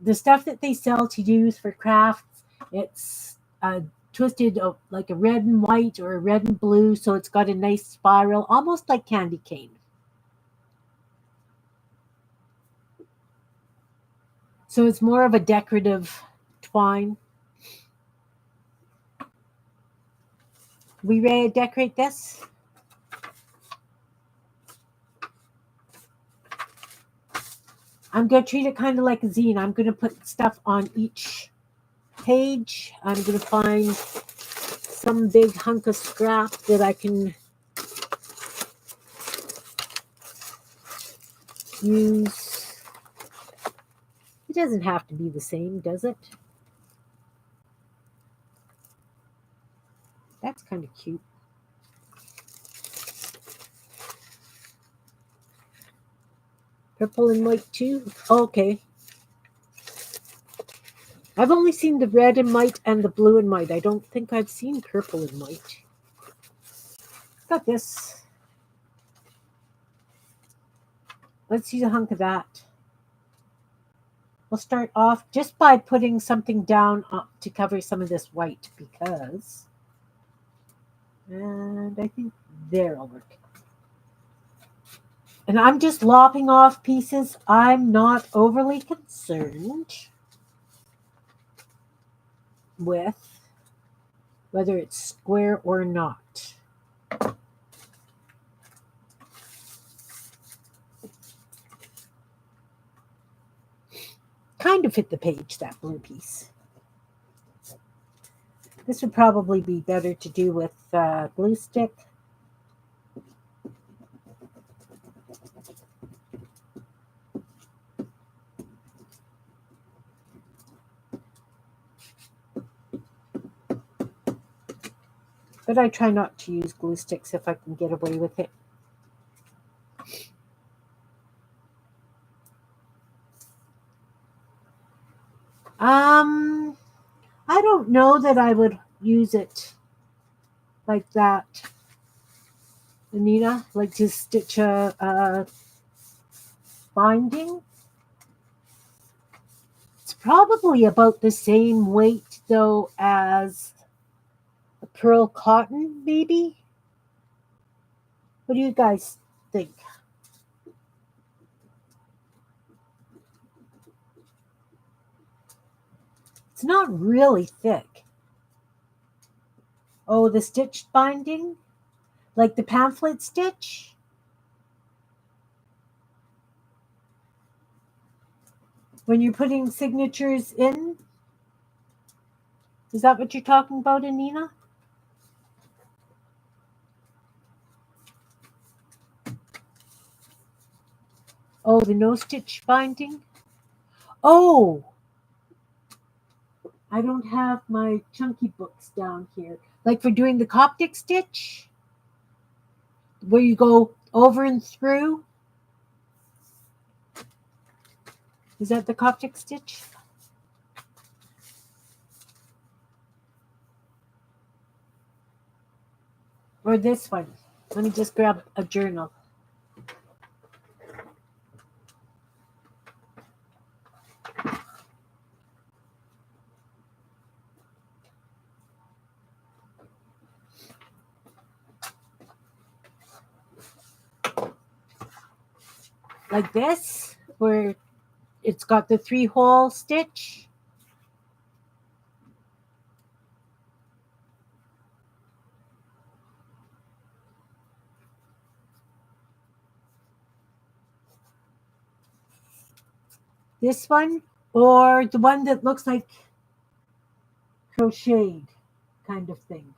the stuff that they sell to use for crafts, it's twisted like a red and white or a red and blue, so it's got a nice spiral, almost like candy cane. So it's more of a decorative twine. We ready to decorate this? I'm going to treat it kind of like a zine. I'm going to put stuff on each page. I'm going to find some big hunk of scrap that I can use. It doesn't have to be the same, does it? That's kind of cute. Purple and white too? Okay. I've only seen the red and white and the blue and white. I don't think I've seen purple and white. Got this. Let's use a hunk of that. We'll start off just by putting something down to cover some of this white because, and I think there'll work. And I'm just lopping off pieces. I'm not overly concerned with whether it's square or not. Kind of fit the page, that blue piece. This would probably be better to do with glue stick. But I try not to use glue sticks if I can get away with it. Um, I don't know that I would use it like that, Anita, like to stitch a binding. It's probably about the same weight, though, as a pearl cotton, maybe? What do you guys think? It's not really thick. Oh, the stitched binding? Like the pamphlet stitch? When you're putting signatures in? Is that what you're talking about, Anina? Oh, the no-stitch binding? Oh! I don't have my chunky books down here. Like for doing the Coptic stitch? Where you go over and through? Is that the Coptic stitch? Or this one? Let me just grab a journal. Like this, where it's got the 3-hole stitch. This one, or the one that looks like crocheted kind of thing.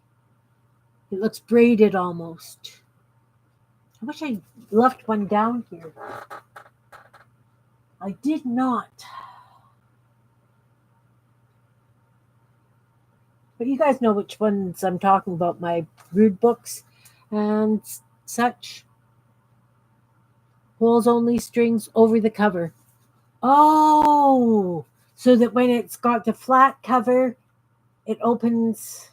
It looks braided almost. I wish I left one down here. I did not. But you guys know which ones I'm talking about, my rude books and such. Holes only, strings over the cover. Oh, so that when it's got the flat cover, it opens.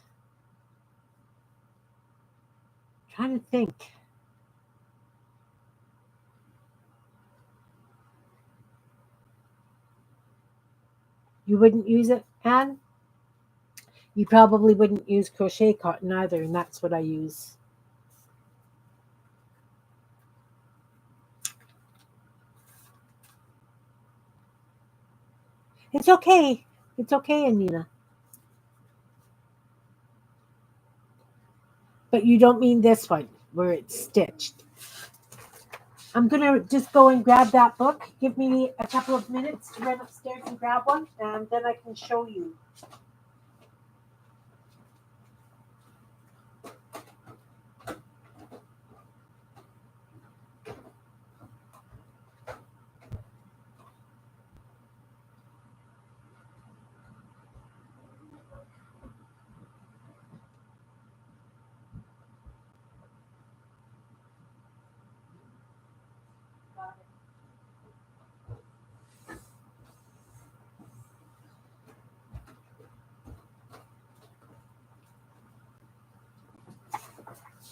I'm trying to think. You wouldn't use it, Anne? You probably wouldn't use crochet cotton either, and that's what I use. It's okay. It's okay, Anina. But you don't mean this one, where it's stitched. I'm going to just go and grab that book. Give me a couple of minutes to run upstairs and grab one, and then I can show you.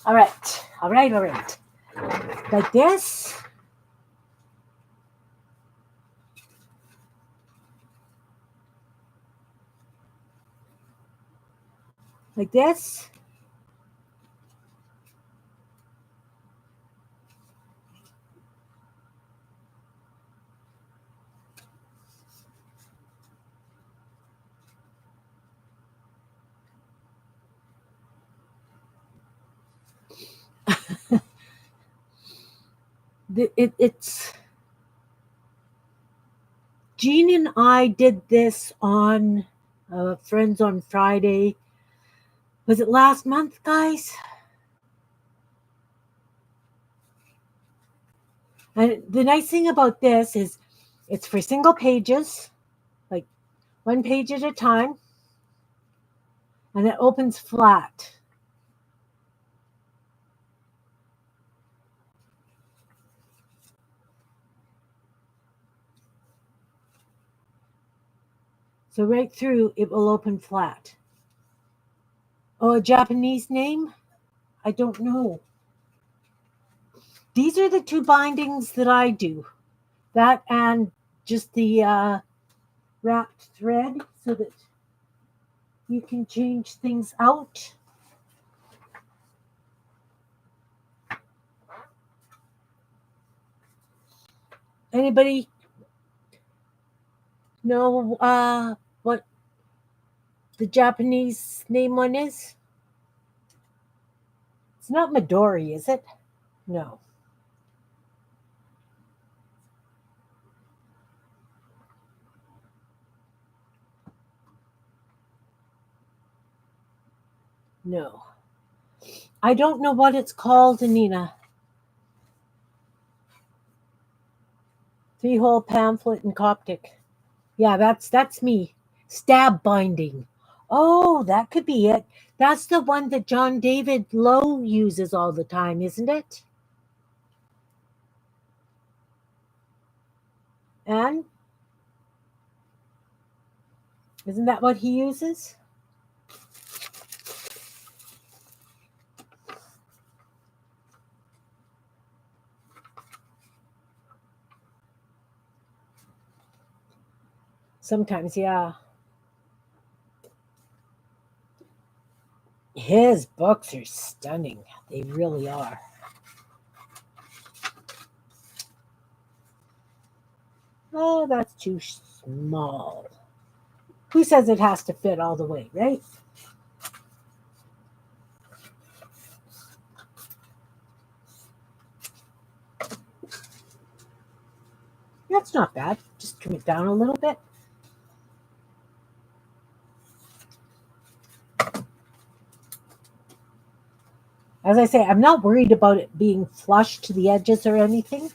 All right. Like this. Like this. It's Jean and I did this on Friends on Friday. Was it last month, guys? And the nice thing about this is it's for single pages, like one page at a time, and it opens flat. So right through, it will open flat. Oh, a Japanese name? I don't know. These are the two bindings that I do. That and just the wrapped thread so that you can change things out. Anybody know what the Japanese name one is? It's not Midori, is it? No. No. I don't know what it's called, Anina. 3-hole pamphlet in Coptic. Yeah, that's me. Stab binding. Oh, that could be it. That's the one that John David Lowe uses all the time, isn't it? And isn't that what he uses? Sometimes, yeah. His books are stunning. They really are. Oh, that's too small. Who says it has to fit all the way, right? That's not bad. Just trim it down a little bit. As I say, I'm not worried about it being flush to the edges or anything.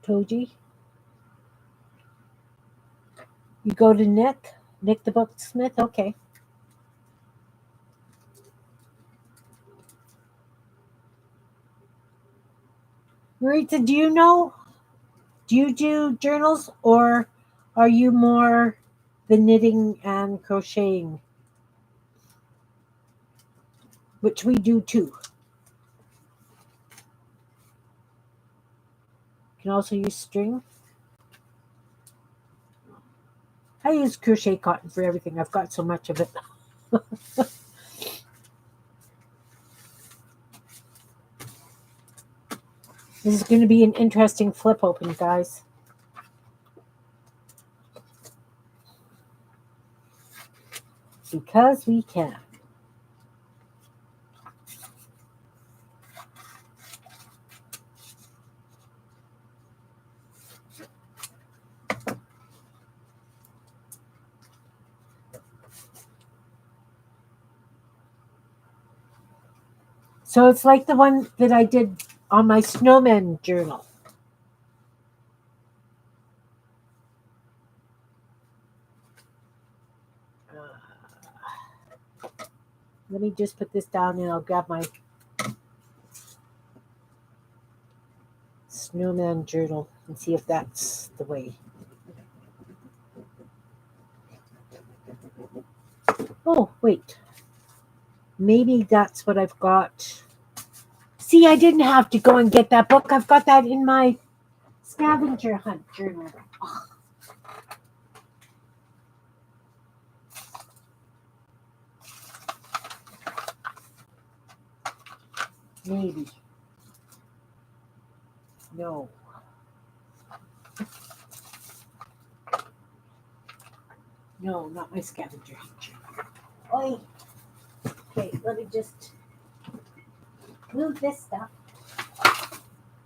Toji. You go to Nick the Booksmith? Okay. Maritza, do you know? Do you do journals or are you more the knitting and crocheting? Which we do too. You can also use string. I use crochet cotton for everything. I've got so much of it. This is going to be an interesting flip open, guys. Because we can. So it's like the one that I did on my snowman journal. Let me just put this down and I'll grab my snowman journal and see if that's the way. Oh, wait. Maybe that's what I've got. See, I didn't have to go and get that book. I've got that in my scavenger hunt journal. Oh. Maybe. No. No, not my scavenger hunt journal. Oi. Okay, let me just move this stuff.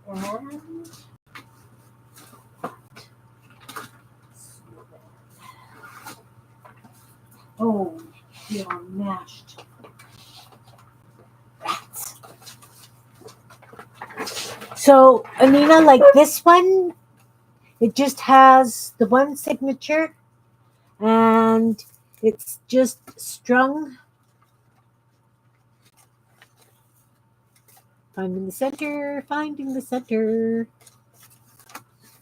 And oh, they are mashed. Rats. So, Anina, like this one, it just has the one signature and it's just strung. Finding the center, finding the center.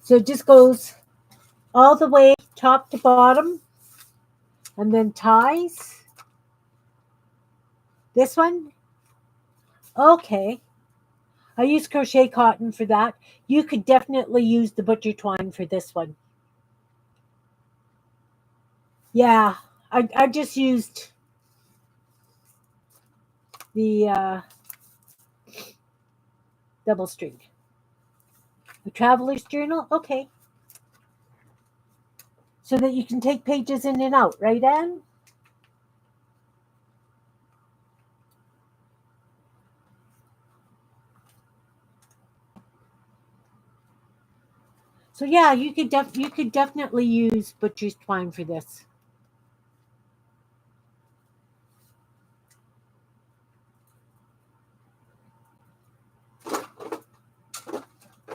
So it just goes all the way top to bottom and then ties. This one? Okay. I use crochet cotton for that. You could definitely use the butcher twine for this one. Yeah, I just used the double string. The Traveler's Journal? Okay. So that you can take pages in and out, right, Anne? So yeah, you could definitely use butcher's twine for this.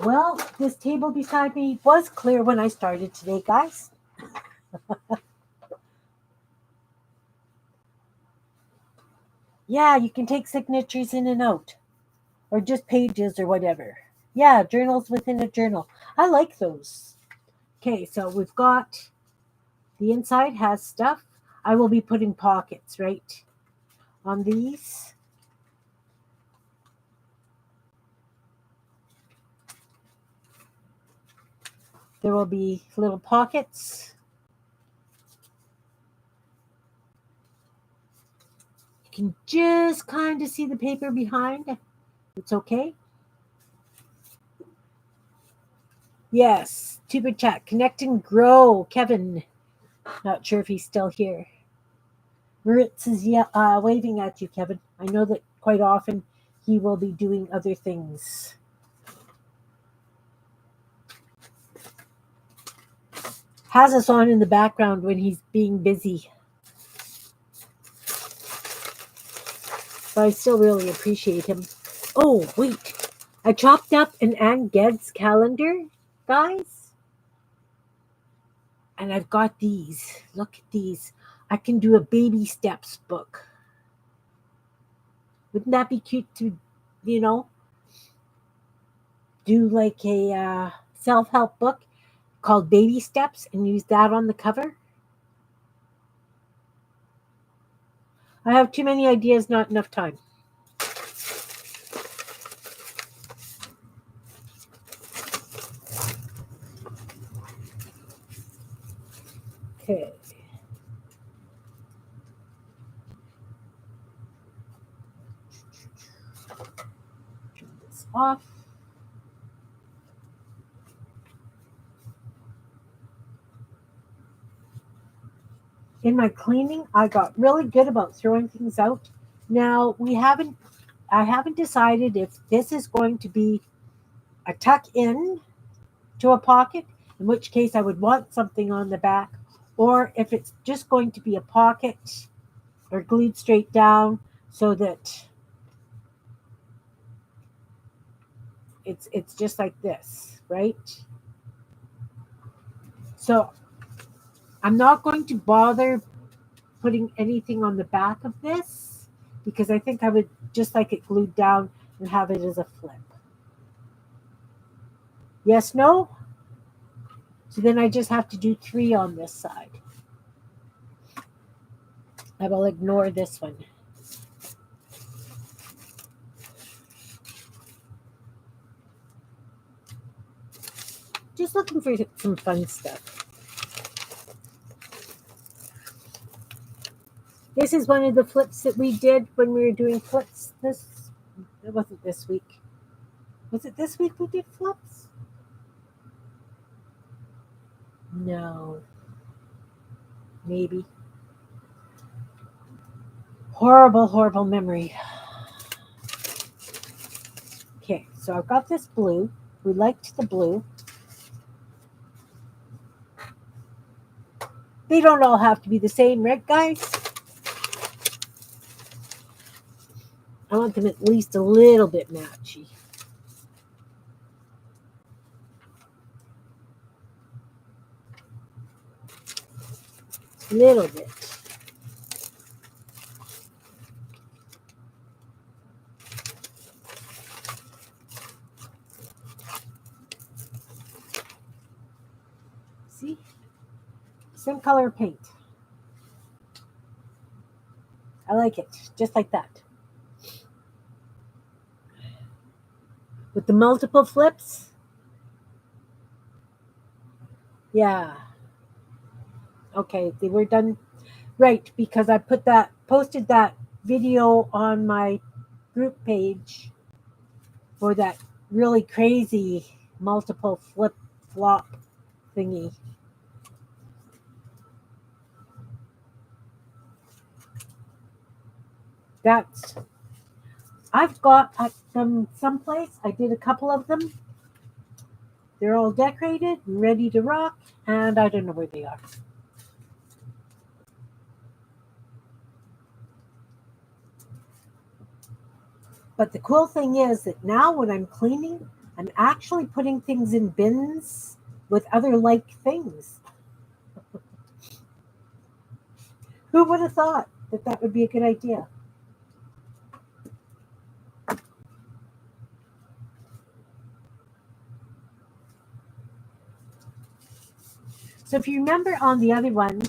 Well, this table beside me was clear when I started today, guys. Yeah, you can take signatures in and out, or just pages or whatever. Yeah, journals within a journal. I like those. Okay, so we've got the inside has stuff. I will be putting pockets, right, on these. There will be little pockets. You can just kind of see the paper behind. It's okay. Yes, Tuber Chat, connect and grow. Kevin, not sure if he's still here. Maritz is waving at you, Kevin. I know that quite often he will be doing other things. Has us on in the background when he's being busy. But I still really appreciate him. Oh, wait. I chopped up an Anne Geddes calendar, guys. And I've got these. Look at these. I can do a baby steps book. Wouldn't that be cute to, do like a self-help book called Baby Steps and use that on the cover? I have too many ideas, not enough time. Okay. Turn this off. In my cleaning, I got really good about throwing things out. Now, I haven't decided if this is going to be a tuck in to a pocket, in which case I would want something on the back, or if it's just going to be a pocket or glued straight down so that it's just like this, right? So I'm not going to bother putting anything on the back of this because I think I would just like it glued down and have it as a flip. Yes, no? So then I just have to do 3 on this side. I will ignore this one. Just looking for some fun stuff. This is one of the flips that we did when we were doing flips. It wasn't this week. Was it this week we did flips? No. Maybe. Horrible, horrible memory. Okay, so I've got this blue. We liked the blue. They don't all have to be the same, right, guys? I want them at least a little bit matchy. A little bit. See? Same color paint. I like it, just like that. With the multiple flips. Yeah. Okay, they were done right because I posted that video on my group page for that really crazy multiple flip flop thingy. That's I've got them someplace. I did a couple of them. They're all decorated and ready to rock, and I don't know where they are. But the cool thing is that now when I'm cleaning, I'm actually putting things in bins with other like things. Who would have thought that that would be a good idea? So if you remember on the other one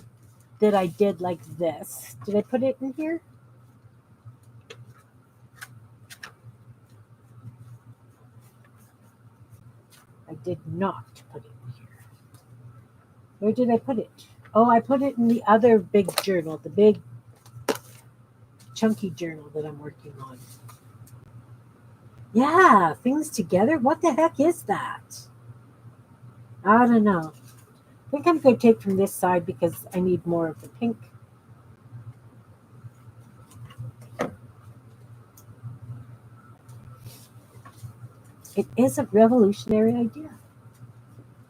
that I did like this, did I put it in here? I did not put it in here. Where did I put it? Oh, I put it in the other big journal, the big chunky journal that I'm working on. Yeah, things together. What the heck is that? I don't know. I think I'm going to take from this side because I need more of the pink. It is a revolutionary idea.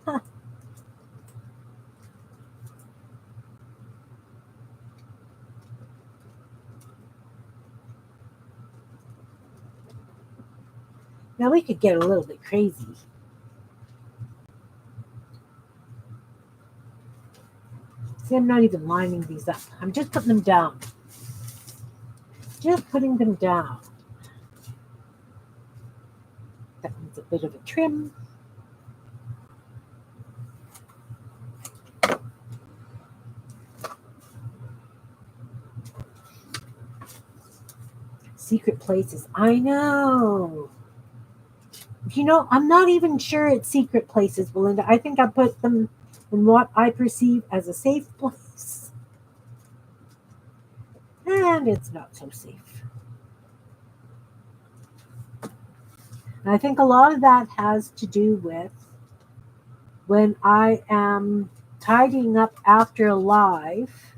Huh. Now we could get a little bit crazy. See, I'm not even lining these up. I'm just putting them down. Just putting them down. That needs a bit of a trim. Secret places. I know. You know, I'm not even sure it's secret places, Belinda. I think I put them in what I perceive as a safe place. And it's not so safe. And I think a lot of that has to do with when I am tidying up after a live.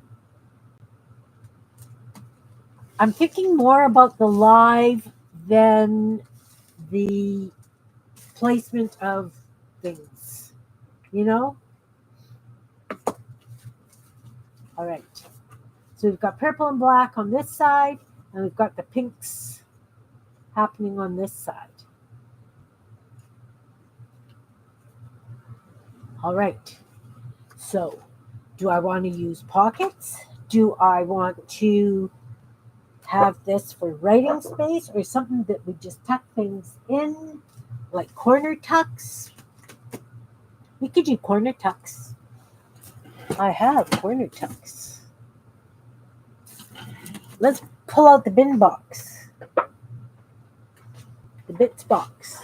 I'm thinking more about the live than the placement of things, you know? All right. So we've got purple and black on this side, and we've got the pinks happening on this side. All right. So do I want to use pockets? Do I want to have this for writing space or something that we just tuck things in, like corner tucks? We could do corner tucks. I have corner tucks. Let's pull out the bin box, the bits box.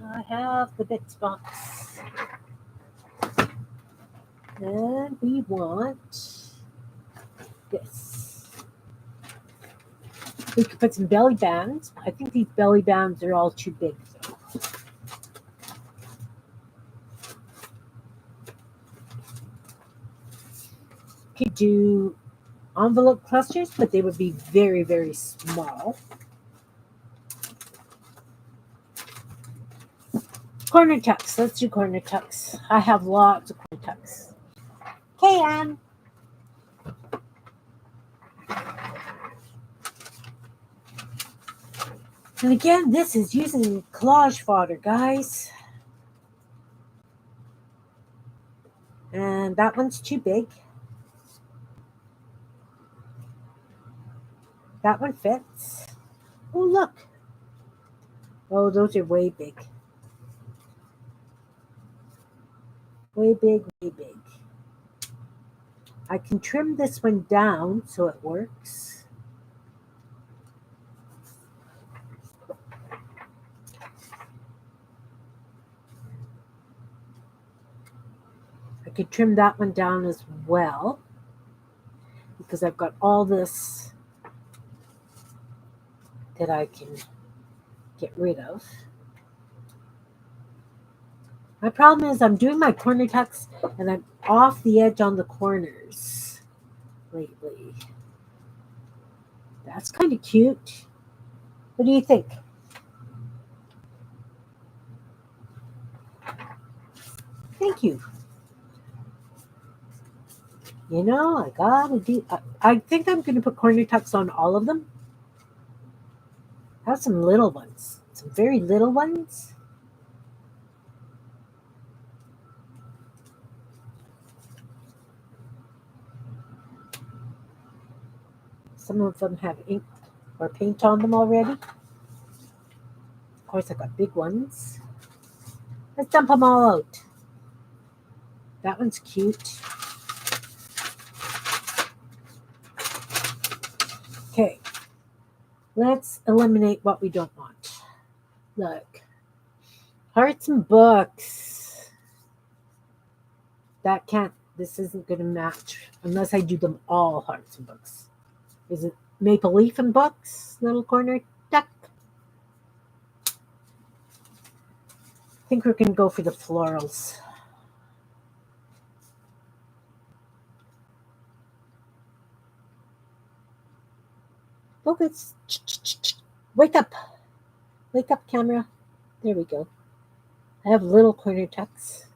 I have the bits box. And we want this. We could put some belly bands. I think these belly bands are all too big, though. Could do envelope clusters, but they would be very, very small. Corner tucks. Let's do corner tucks. I have lots of corner tucks. Can. And again, this is using collage fodder, guys. And that one's too big. That one fits. Oh, look. Oh, those are way big. Way big, way big. I can trim this one down so it works. I could trim that one down as well because I've got all this that I can get rid of. My problem is I'm doing my corner tucks and I'm off the edge on the corners lately. That's kind of cute. What do you think? Thank you. You know, I gotta do. I think I'm going to put corner tucks on all of them. I have some little ones, some very little ones. Some of them have ink or paint on them already. Of course, I got big ones. Let's dump them all out. That one's cute. Okay, let's eliminate what we don't want. Look, hearts and books. That can't, this isn't going to match unless I do them all hearts and books. Is it maple leaf and books? Little corner duck. I think we're going to go for the florals. Focus. Wake up. Wake up, camera. There we go. I have little corner tucks.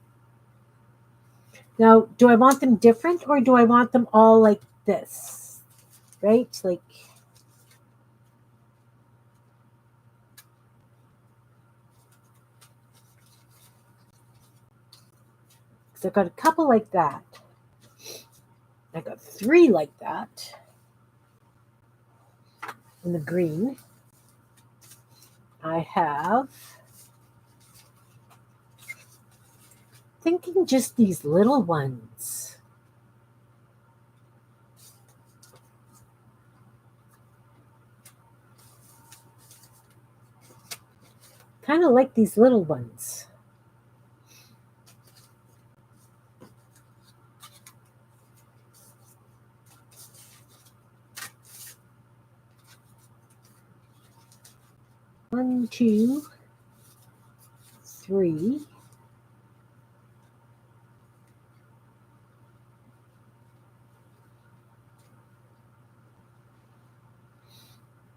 Now, do I want them different or do I want them all like this? Right? Like, because I've got a couple like that. I got 3 like that. In the green. I have, thinking just these little ones. Kind of like these little ones. One, 2, 3.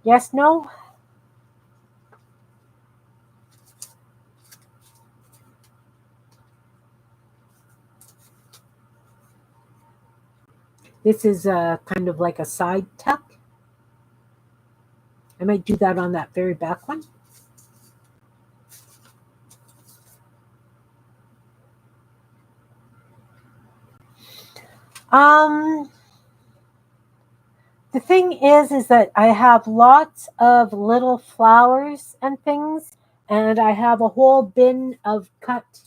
Yes, no? This is kind of like a side tuck. I might do that on that very back one. The thing is that I have lots of little flowers and things, and I have a whole bin of cut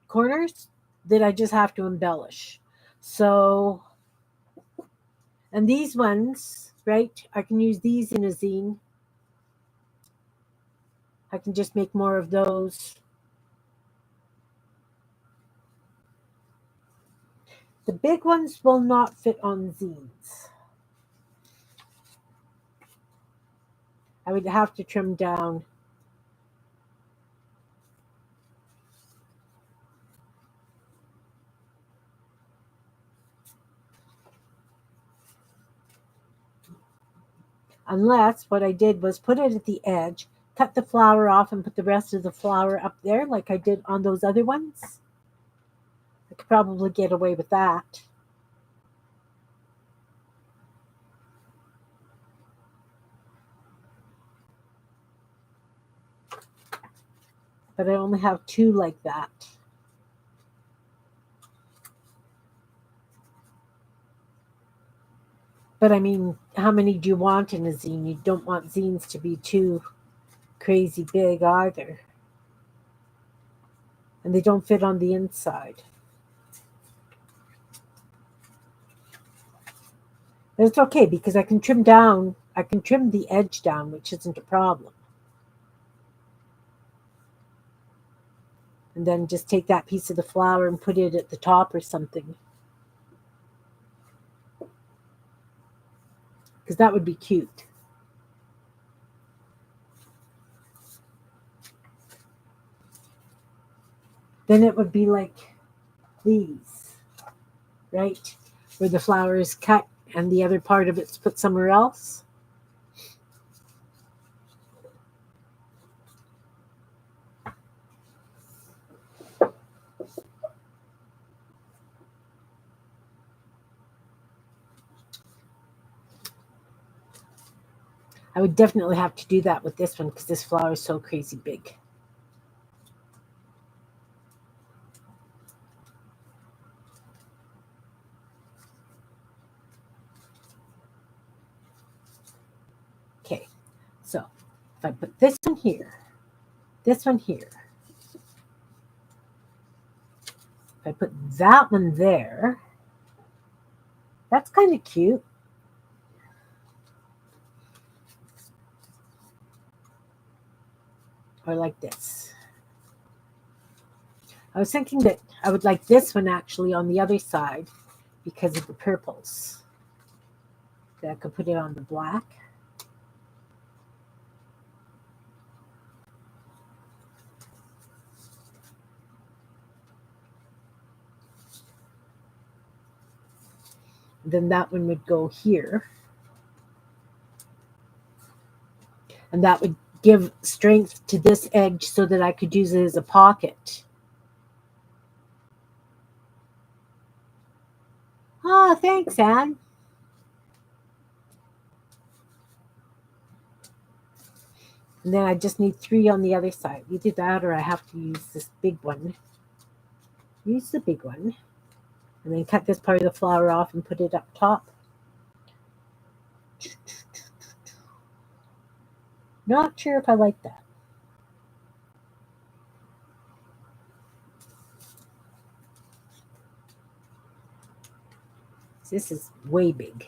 corners that I just have to embellish. So, and these ones, right, I can use these in a zine. I can just make more of those. The big ones will not fit on zines. I would have to trim down. Unless what I did was put it at the edge, cut the flower off, and put the rest of the flower up there like I did on those other ones. I could probably get away with that. But I only have 2 like that. But I mean, how many do you want in a zine? You don't want zines to be too crazy big either. And they don't fit on the inside. But it's okay because I can trim the edge down, which isn't a problem. And then just take that piece of the flower and put it at the top or something. Because that would be cute. Then it would be like these, right? Where the flower is cut and the other part of it's put somewhere else. I would definitely have to do that with this one because this flower is so crazy big. Okay, so if I put this one here, if I put that one there, that's kind of cute. Or like this. I was thinking that I would like this one actually on the other side because of the purples. That I could put it on the black. Then that one would go here. And that would give strength to this edge so that I could use it as a pocket. Oh, thanks, Anne. And then I just need 3 on the other side. Either that or I have to use this big one. Use the big one. And then cut this part of the flower off and put it up top. Not sure if I like that. This is way big.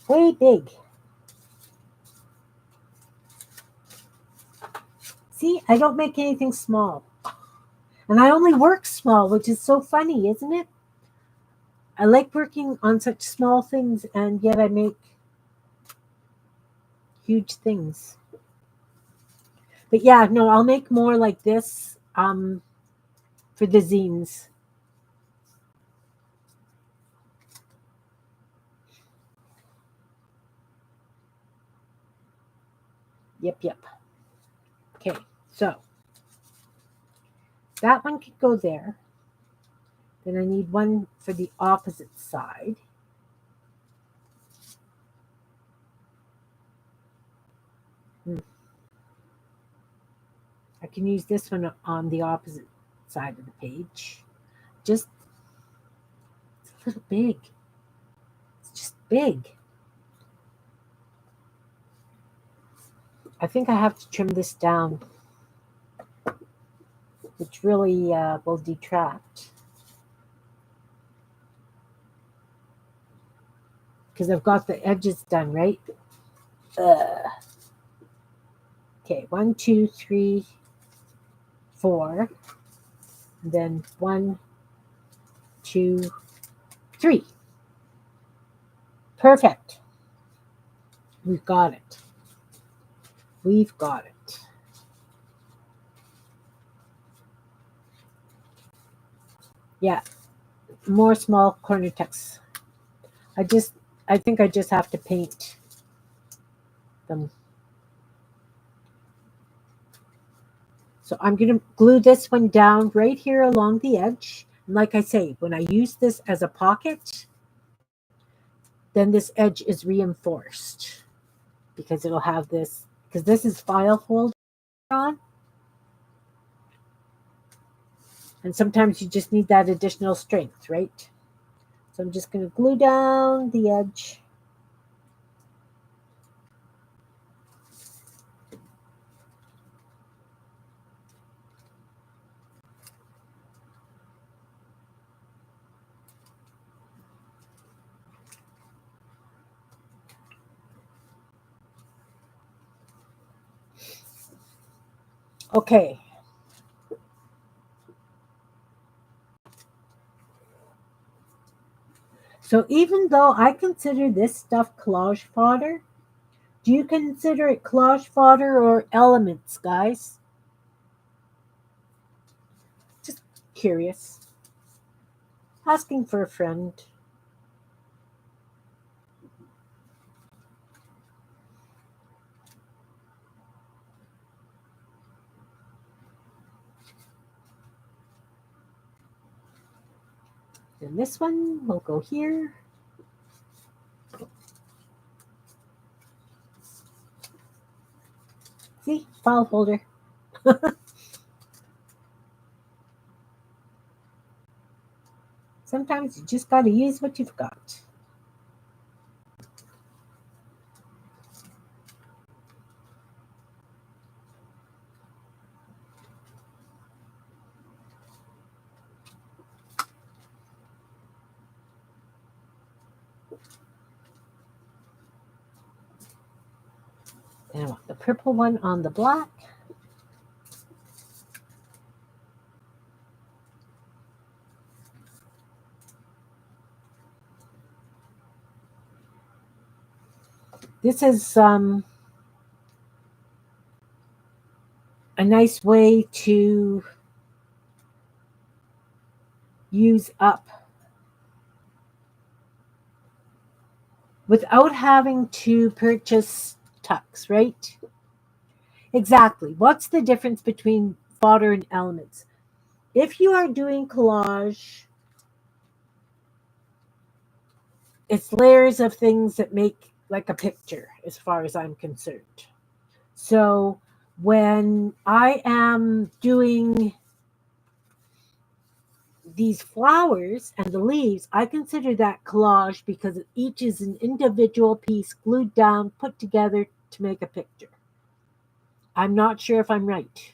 Way big. See, I don't make anything small. And I only work small, which is so funny, isn't it? I like working on such small things, and yet I make huge things. But yeah, no, I'll make more like this for the zines. Yep. Okay, so that one could go there. Then I need one for the opposite side. I can use this one on the opposite side of the page. It's a little big. It's just big. I think I have to trim this down, which really will detract. Because I've got the edges done, right? Okay, 1, 2, 3, 4. And then 1, 2, 3. Perfect. We've got it. Yeah, more small corner tucks. I think I just have to paint them. So I'm going to glue this one down right here along the edge. And like I say, when I use this as a pocket, then this edge is reinforced because it'll have this, because this is file folder on. And sometimes you just need that additional strength, right? So I'm just going to glue down the edge. Okay. So even though I consider this stuff collage fodder, do you consider it collage fodder or elements, guys? Just curious. Asking for a friend. And this one will go here. See, file folder. Sometimes you just got to use what you've got. And I want the purple one on the black. This is a nice way to use up without having to purchase tucks, right? Exactly. What's the difference between fodder and elements? If you are doing collage, it's layers of things that make like a picture, as far as I'm concerned. So when I am doing these flowers and the leaves, I consider that collage because each is an individual piece glued down, put together to make a picture. I'm not sure if I'm right.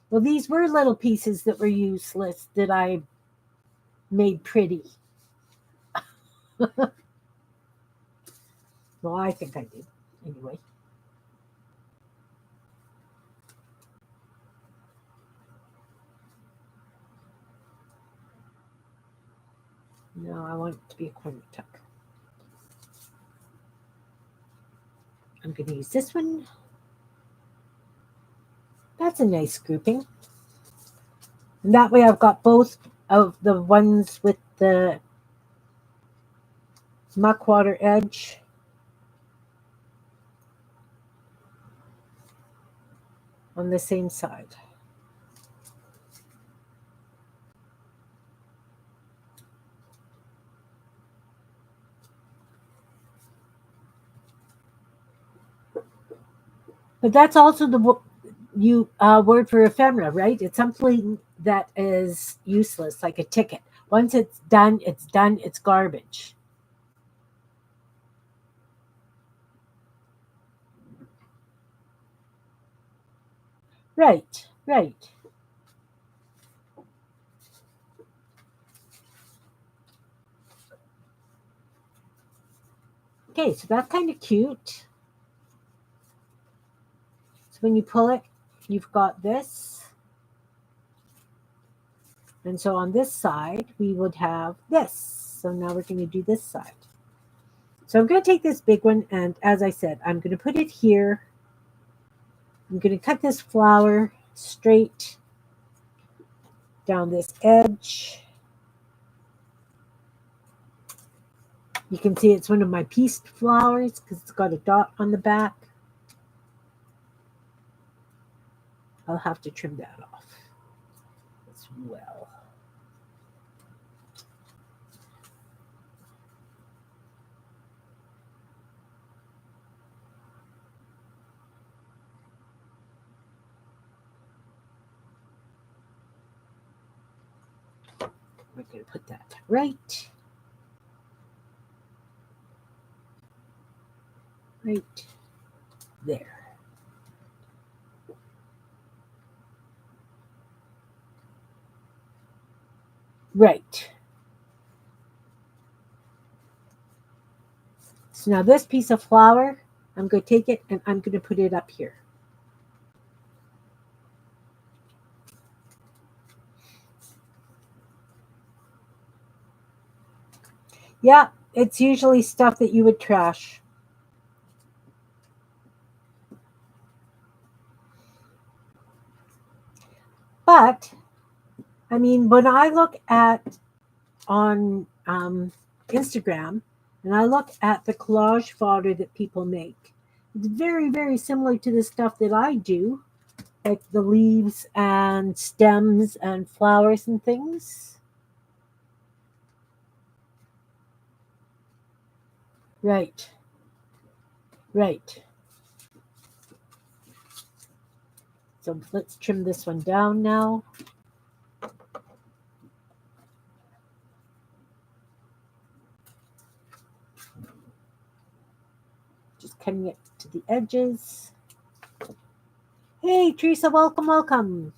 Well, these were little pieces that were useless that I made pretty. Well, I think I did. Anyway. No, I want it to be a corner tuck. I'm going to use this one. That's a nice grouping. And that way I've got both of the ones with the muck water edge on the same side. But that's also the word for ephemera, right? It's something that is useless, like a ticket. Once it's done, it's done. It's garbage. Right, right. Okay, so that's kind of cute. So when you pull it, you've got this. And so on this side, we would have this. So now we're going to do this side. So I'm going to take this big one, and as I said, I'm going to put it here. I'm going to cut this flower straight down this edge. You can see it's one of my pieced flowers because it's got a dot on the back. I'll have to trim that off as well. We're going to put that right there. Right. So now this piece of flower, I'm going to take it and I'm going to put it up here. Yeah, it's usually stuff that you would trash. But, I mean, when I look at on Instagram and I look at the collage fodder that people make, it's very, very similar to the stuff that I do, like the leaves and stems and flowers and things. Right. Right. So let's trim this one down now. Just cutting it to the edges. Hey, Teresa, welcome, welcome.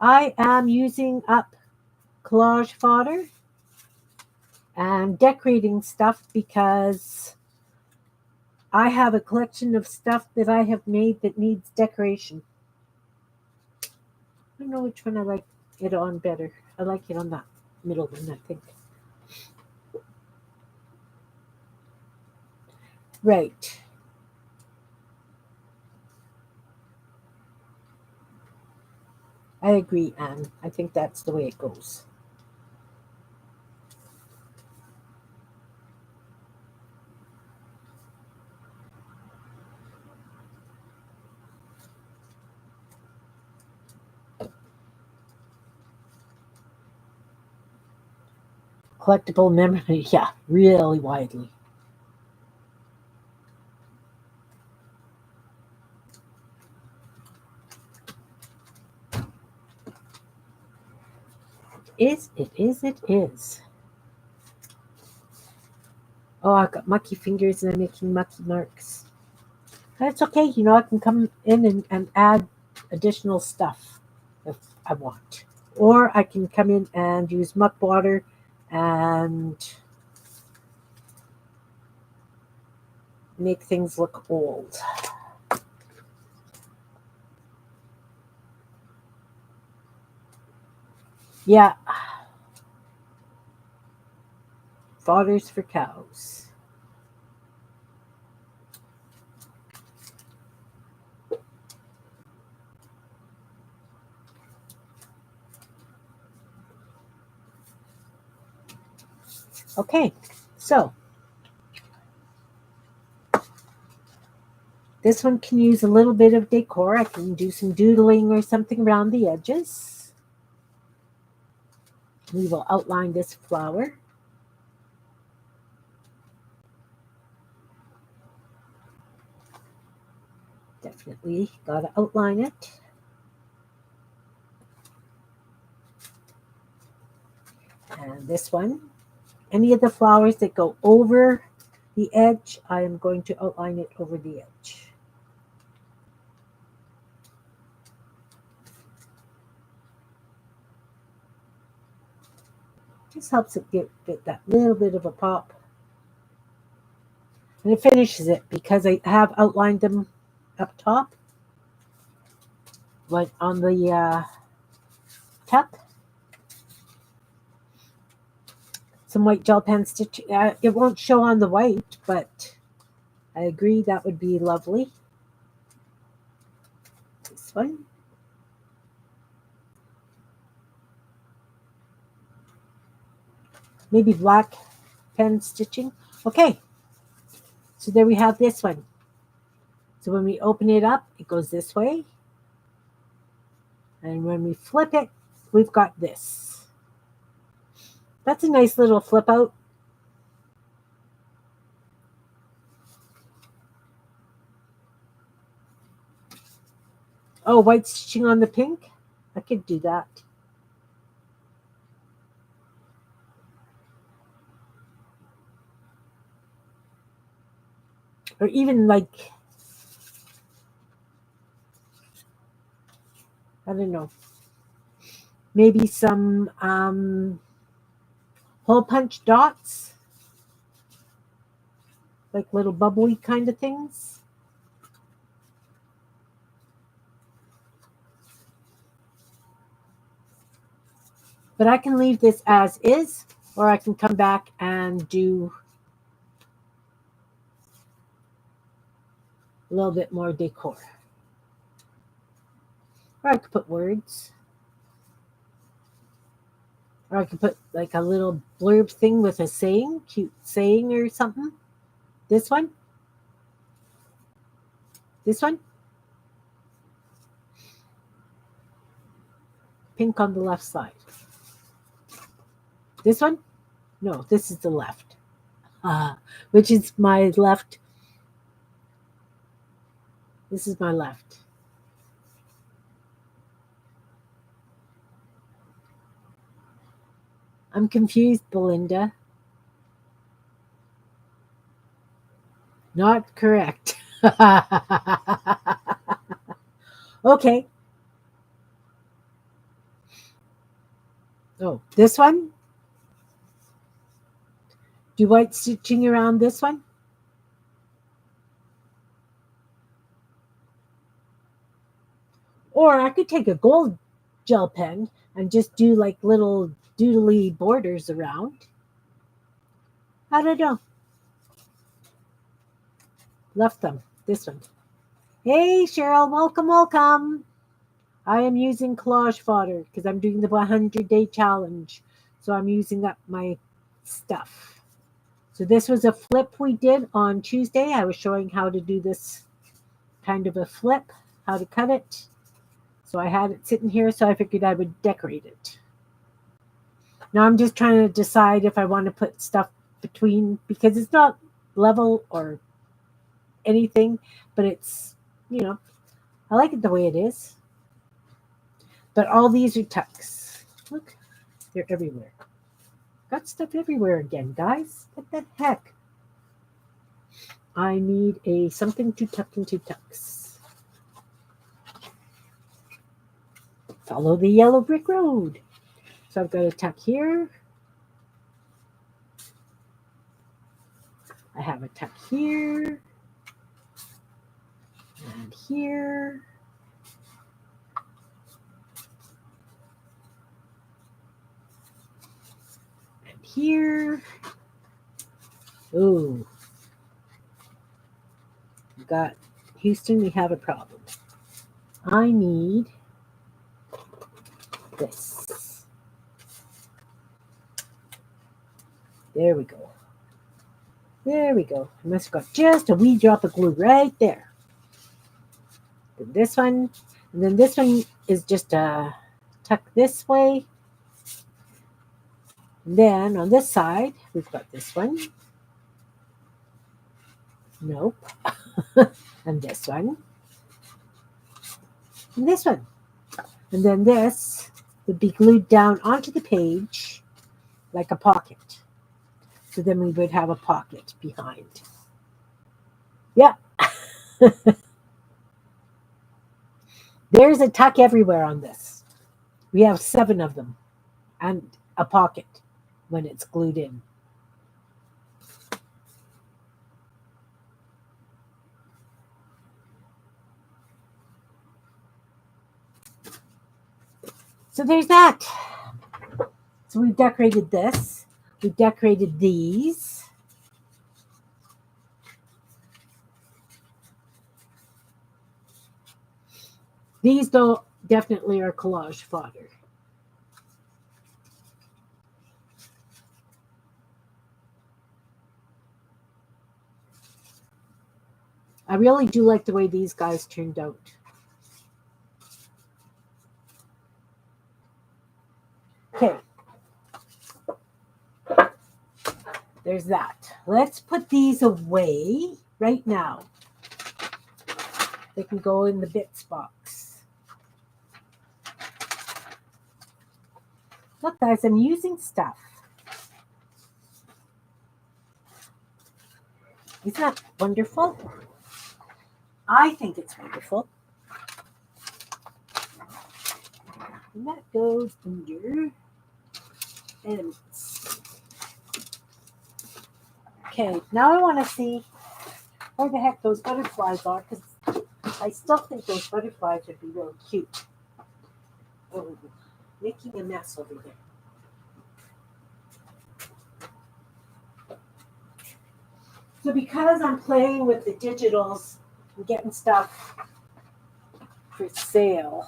I am using up collage fodder and decorating stuff because I have a collection of stuff that I have made that needs decoration. I don't know which one I like it on better. I like it on that middle one, I think. Right. I agree, Anne. I think that's the way it goes. Collectible memory, yeah, really widely. It is. Oh, I got mucky fingers and I'm making mucky marks. That's okay, I can come in and add additional stuff if I want. Or I can come in and use muck water and make things look old. Yeah. Fodders for cows. Okay, so this one can use a little bit of decor. I can do some doodling or something around the edges. We will outline this flower. Definitely got to outline it. And this one, any of the flowers that go over the edge, I am going to outline it over the edge. Just helps it get that little bit of a pop. And it finishes it because I have outlined them up top, like on the tuck. Some white gel pen stitch. It won't show on the white, but I agree that would be lovely. This one. Maybe black pen stitching. Okay. So there we have this one. So when we open it up, it goes this way. And when we flip it, we've got this. That's a nice little flip out. Oh, white stitching on the pink? I could do that. or even like, I don't know, maybe some hole punch dots, like little bubbly kind of things. But I can leave this as is, or I can come back and do a little bit more decor. Or I could put words. Or I could put like a little blurb thing with a saying, cute saying or something. This one. This one. Pink on the left side. This one? No, this is the left. Which is my left. This is my left. I'm confused, Belinda. Not correct. Okay. Oh, this one? Do white stitching around this one? Or I could take a gold gel pen and just do like little doodly borders around. I don't know. Left thumb, this one. Hey, Cheryl, welcome, welcome. I am using collage fodder because I'm doing the 100-day challenge. So I'm using up my stuff. So this was a flip we did on Tuesday. I was showing how to do this kind of a flip, how to cut it. So I had it sitting here, so I figured I would decorate it. Now I'm just trying to decide if I want to put stuff between, because it's not level or anything, but it's, I like it the way it is. But all these are tucks. Look, they're everywhere. Got stuff everywhere again, guys. What the heck? I need something to tuck into tucks. Follow the yellow brick road. So I've got a tuck here. I have a tuck here. And here. And here. Ooh. We've got Houston, we have a problem. I need this. There we go. There we go. I must have got just a wee drop of glue right there. Then this one, and then this one is just a tuck this way. And then on this side, we've got this one. Nope. And this one. And this one. And then this would be glued down onto the page like a pocket. So then we would have a pocket behind. Yeah. There's a tuck everywhere on this. We have 7 of them and a pocket when it's glued in. So there's that. So we've decorated this. We've decorated these. These though definitely are collage fodder. I really do like the way these guys turned out. Okay. There's that. Let's put these away right now. They can go in the bits box. Look, guys, I'm using stuff. Isn't that wonderful? I think it's wonderful. And that goes under elements. Okay, now I want to see where the heck those butterflies are, because I still think those butterflies would be really cute. Oh, making a mess over there. So because I'm playing with the digitals and getting stuff for sale,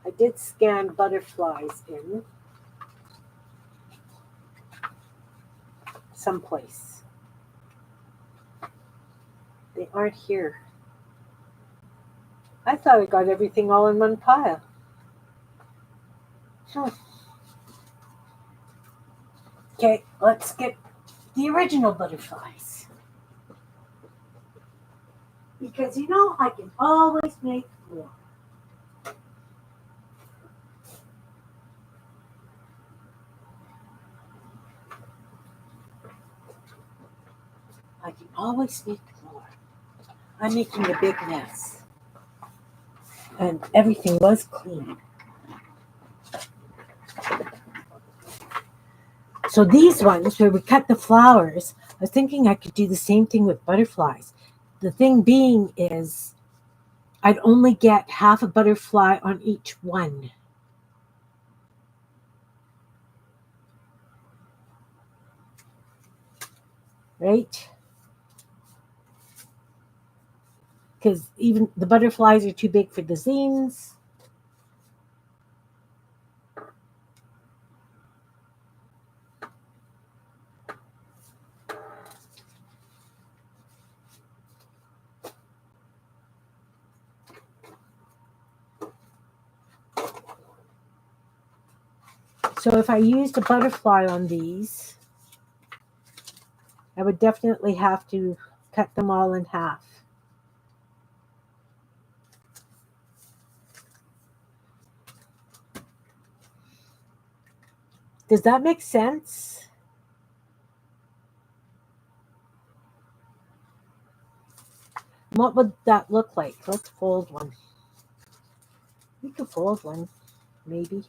I did scan butterflies in someplace. They aren't here. I thought I got everything all in one pile. Okay, let's get the original butterflies. Because you know, I can always make more. I can always make more. I'm making a big mess. And everything was clean. So these ones, where we cut the flowers, I was thinking I could do the same thing with butterflies. The thing being is, I'd only get half a butterfly on each one. Right? Because even the butterflies are too big for the zines. So if I used a butterfly on these, I would definitely have to cut them all in half. Does that make sense? What would that look like? Let's fold one. We could fold one, maybe.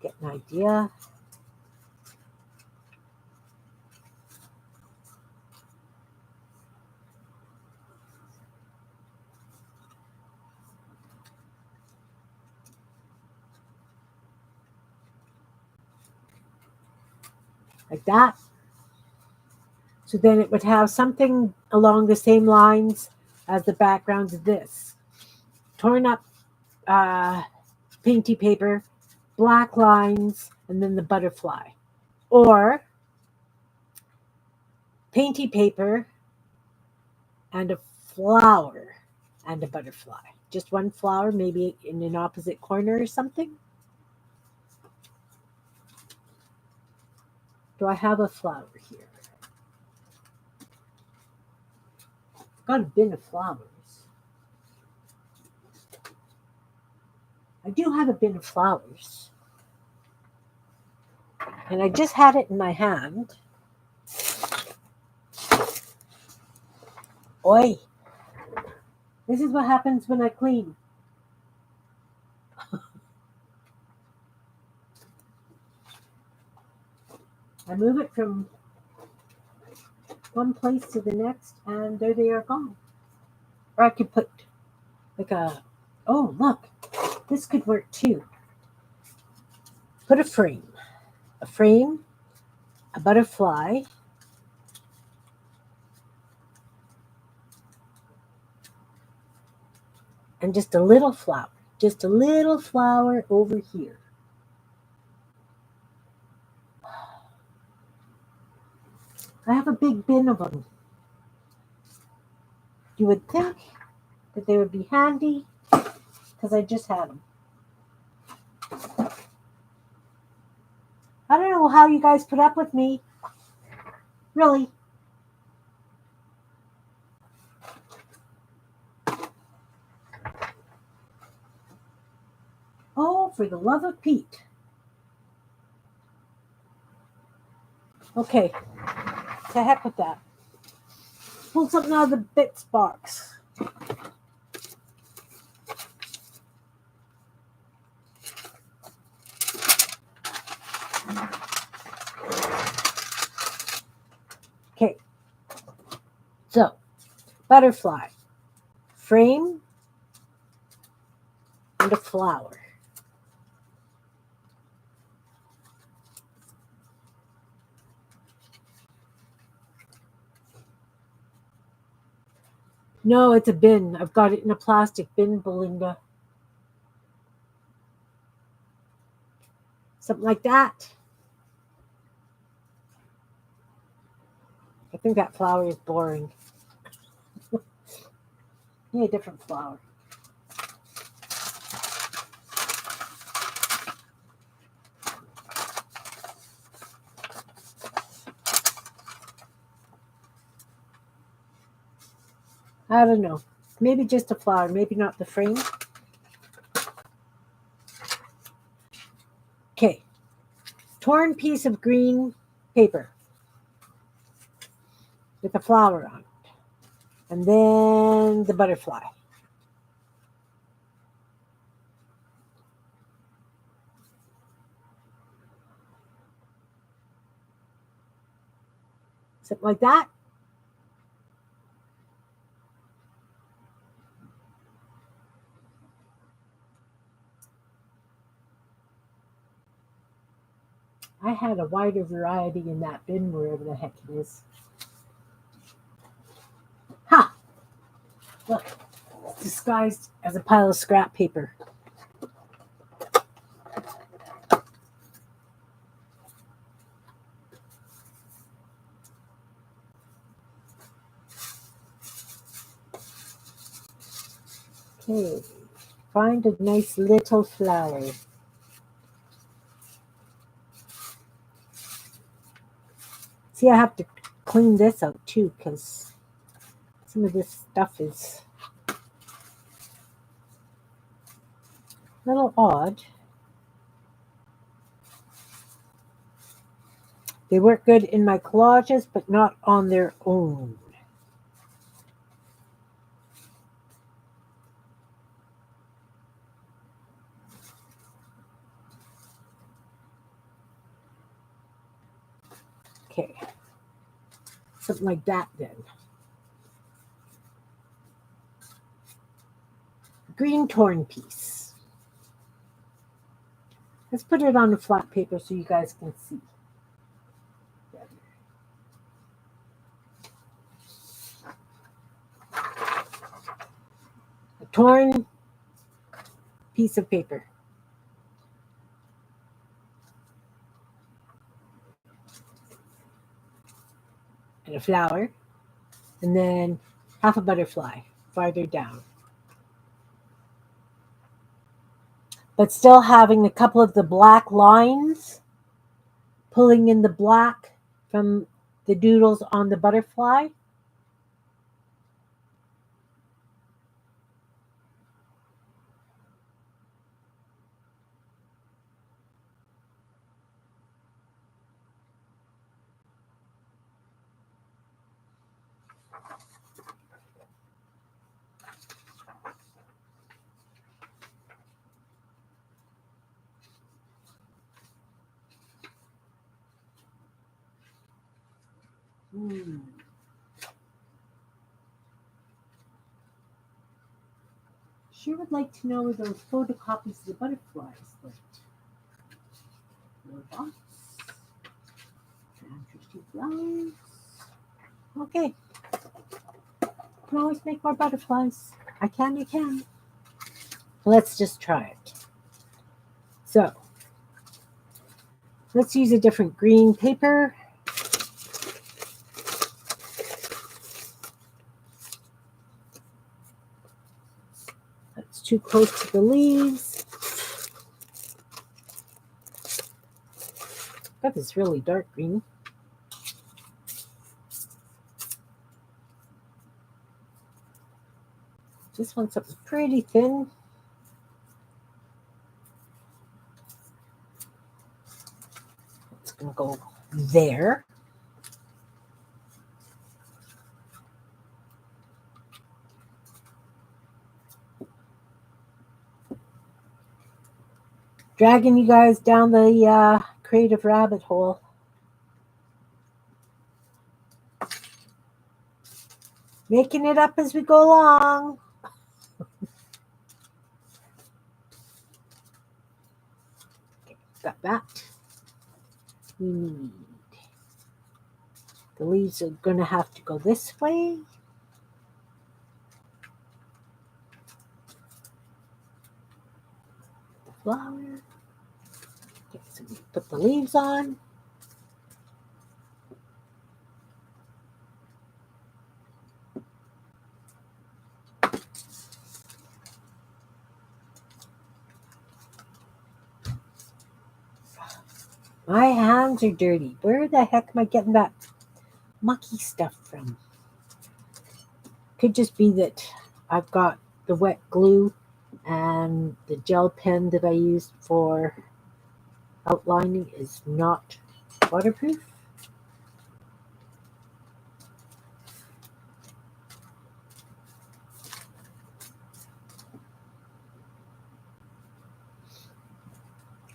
Get an idea. Like that. So then it would have something along the same lines as the background of this. Torn up painty paper, black lines, and then the butterfly. Or painty paper and a flower and a butterfly. Just one flower, maybe in an opposite corner or something. Do I have a flower here? I've got a bin of flowers. I do have a bin of flowers. And I just had it in my hand. Oi! This is what happens when I clean. I move it from one place to the next, and there they are gone. Or I could put like a, oh, look, this could work too. Put a frame, a butterfly, and just a little flower over here. I have a big bin of them. You would think that they would be handy because I just had them. I don't know how you guys put up with me. Really. Oh, for the love of Pete. Okay, to heck with that. Pull something out of the bits box. Okay, so butterfly, frame, and a flower. No, it's a bin. I've got it in a plastic bin, Belinda. Something like that. I think that flower is boring. Need a different flower. I don't know. Maybe just a flower, maybe not the frame. Okay. Torn piece of green paper with a flower on it. And then the butterfly. Something like that. I had a wider variety in that bin, wherever the heck it is. Ha! Look, it's disguised as a pile of scrap paper. Okay, find a nice little flower. See, I have to clean this out too, because some of this stuff is a little odd. They work good in my collages, but not on their own. Okay, something like that then. Green torn piece. Let's put it on the flat paper so you guys can see. A torn piece of paper. And a flower. And then half a butterfly farther down. But still having a couple of the black lines, pulling in the black from the doodles on the butterfly. Sure would like to know where those photocopies of the butterflies went. Robots. Interesting flowers. Okay. Can always make more butterflies. I can. Let's just try it. So, let's use a different green paper. That's too close to the leaves. That is really dark green. This one's something pretty thin. can go there. Dragging you guys down the creative rabbit hole. Making it up as we go along. Okay, got that. We need the leaves are going to have to go this way. The flower. Okay, so we put the leaves on. My hands are dirty. Where the heck am I getting that mucky stuff from? Could just be that I've got the wet glue and the gel pen that I used for outlining is not waterproof.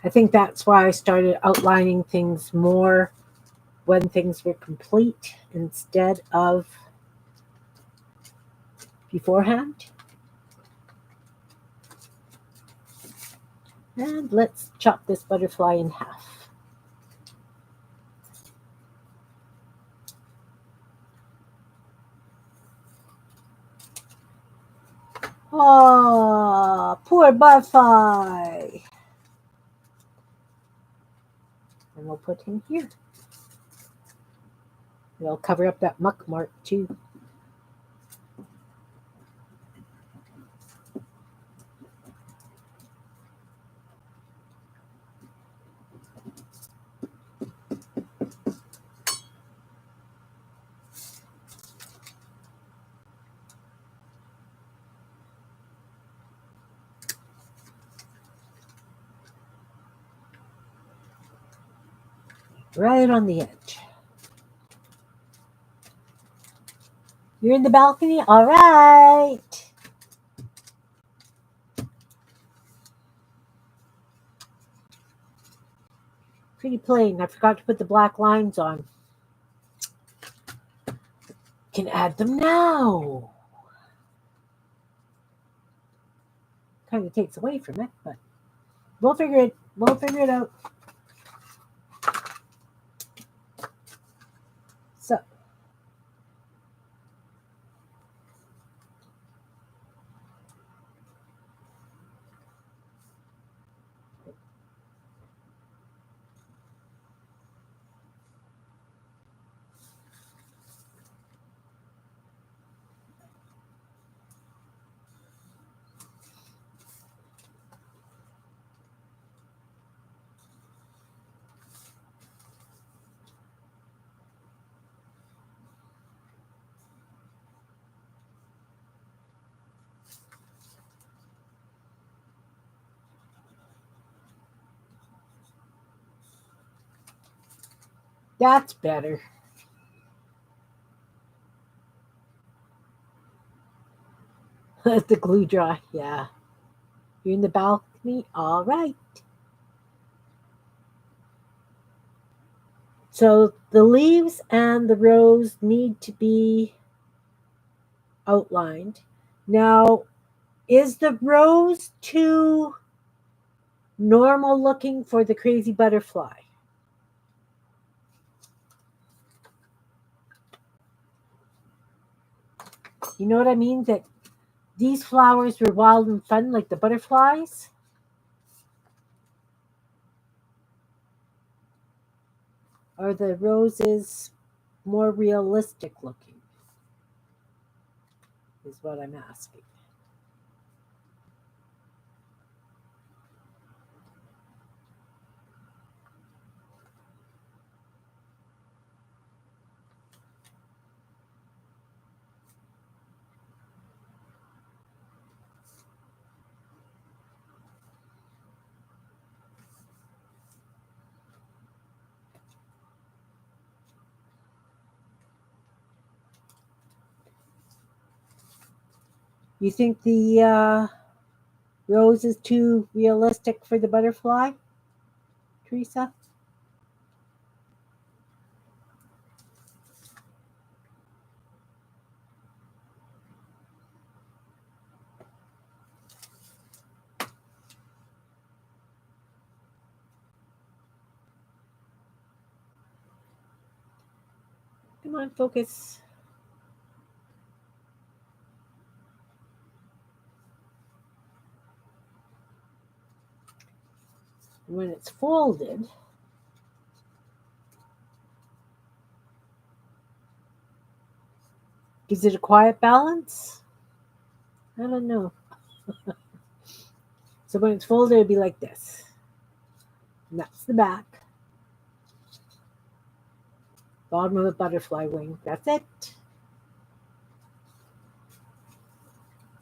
I think that's why I started outlining things more when things were complete instead of beforehand. And let's chop this butterfly in half. Oh, poor butterfly. And we'll put him here. We'll cover up that muck mark too. Right on the edge. You're in the balcony? All right. Pretty plain. I forgot to put the black lines on. Can add them now. Kind of takes away from it, but we'll figure it out. So that's better. Let the glue dry. Yeah. You're in the balcony? All right. So the leaves and the rose need to be outlined. Now, is the rose too normal looking for the crazy butterfly? You know what I mean? That these flowers were wild and fun like the butterflies? Or the roses more realistic looking? Is what I'm asking. You think the rose is too realistic for the butterfly, Teresa? Come on, focus. When it's folded, is it a quiet balance? I don't know. So when it's folded, it'd be like this. And that's the back. Bottom of a butterfly wing. That's it.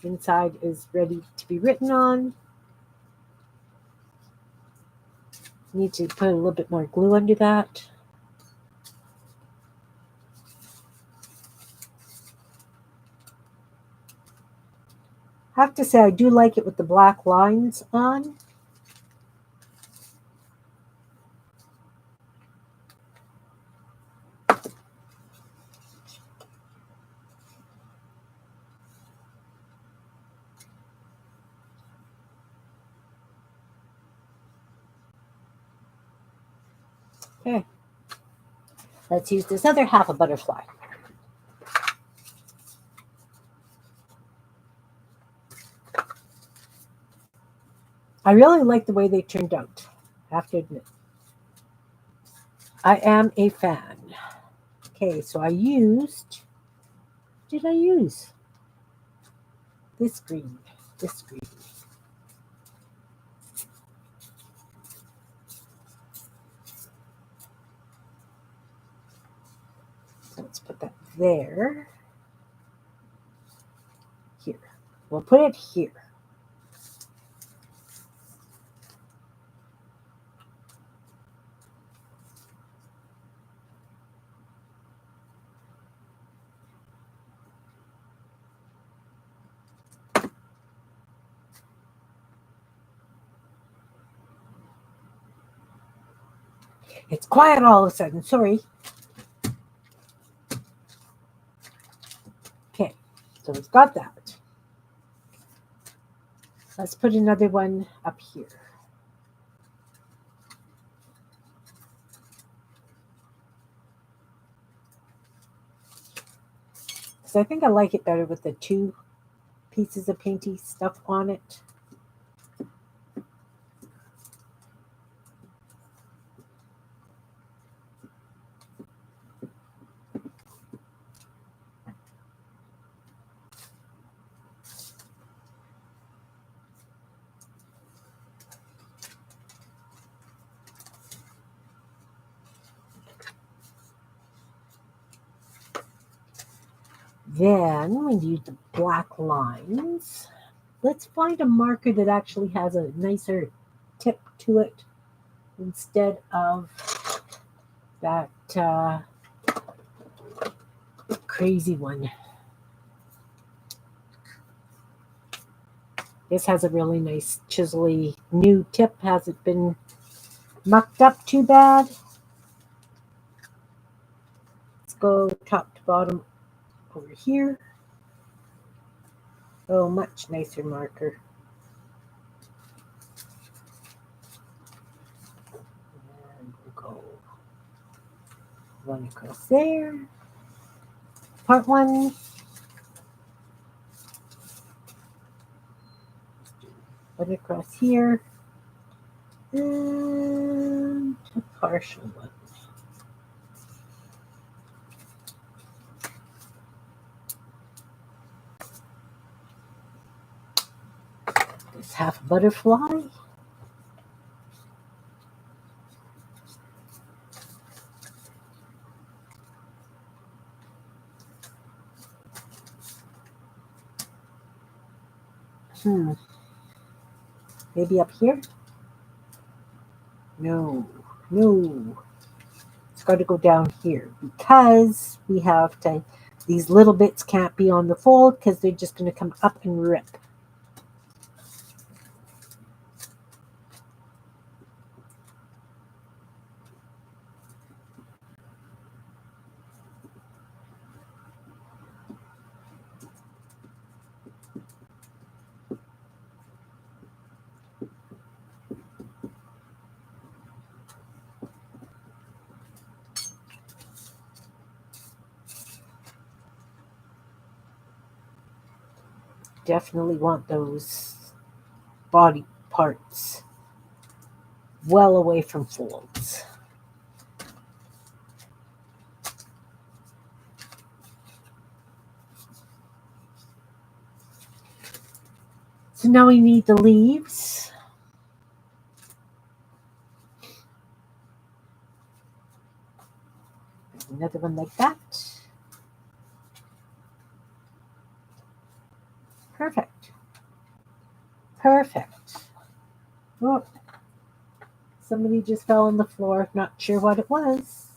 Inside is ready to be written on. Need to put a little bit more glue under that. I have to say, I do like it with the black lines on. Okay. Let's use this other half a butterfly. I really like the way they turned out, I have to admit. I am a fan. Okay, so I used, what did I use? This green, this green. So let's put that there. Here. We'll put it here. It's quiet all of a sudden, sorry. Okay, so it's got that. Let's put another one up here. So I think I like it better with the two pieces of painty stuff on it. Then we use the black lines. Let's find a marker that actually has a nicer tip to it instead of that crazy one. This has a really nice chiselly new tip. Hasn't been mucked up too bad. Let's go top to bottom over here. Oh, much nicer marker. And we'll go one across there. Part one. One across here. And a partial one. This half a butterfly. Maybe up here? No. It's got to go down here because we have to These little bits can't be on the fold because they're just going to come up and rip. Definitely want those body parts well away from folds. So now we need the leaves. Another one like that. Perfect. Perfect. Oh, somebody just fell on the floor. Not sure what it was.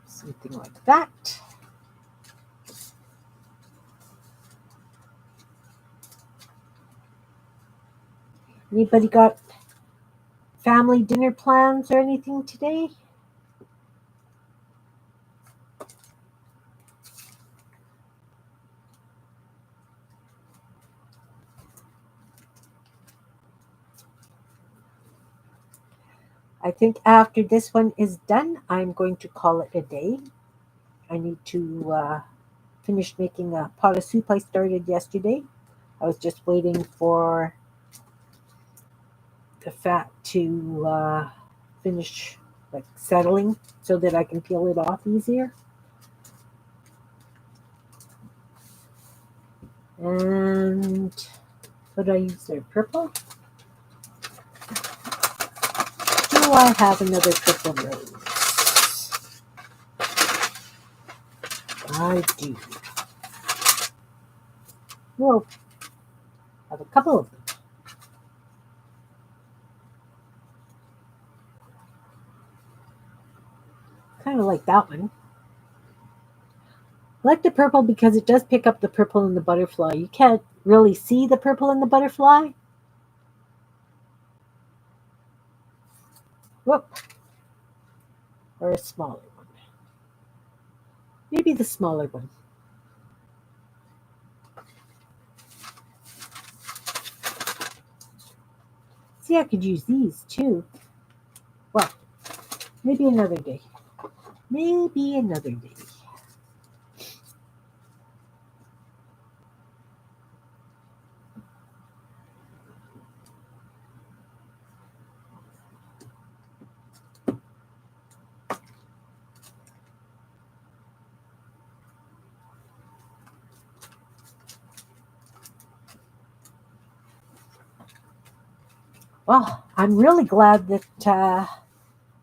Something like that. Anybody got family dinner plans or anything today? I think after this one is done, I'm going to call it a day. I need to finish making a pot of soup I started yesterday. I was just waiting for the fat to finish like settling so that I can peel it off easier. And what do I use there? Purple? Do I have another purple rose? I do. Well, I have a couple of them. Kind of like that one. I like the purple because it does pick up the purple in the butterfly. You can't really see the purple in the butterfly. Whoop. Or a smaller one. Maybe the smaller one. See, I could use these too. Well, maybe another day. Maybe another day. Well, I'm really glad that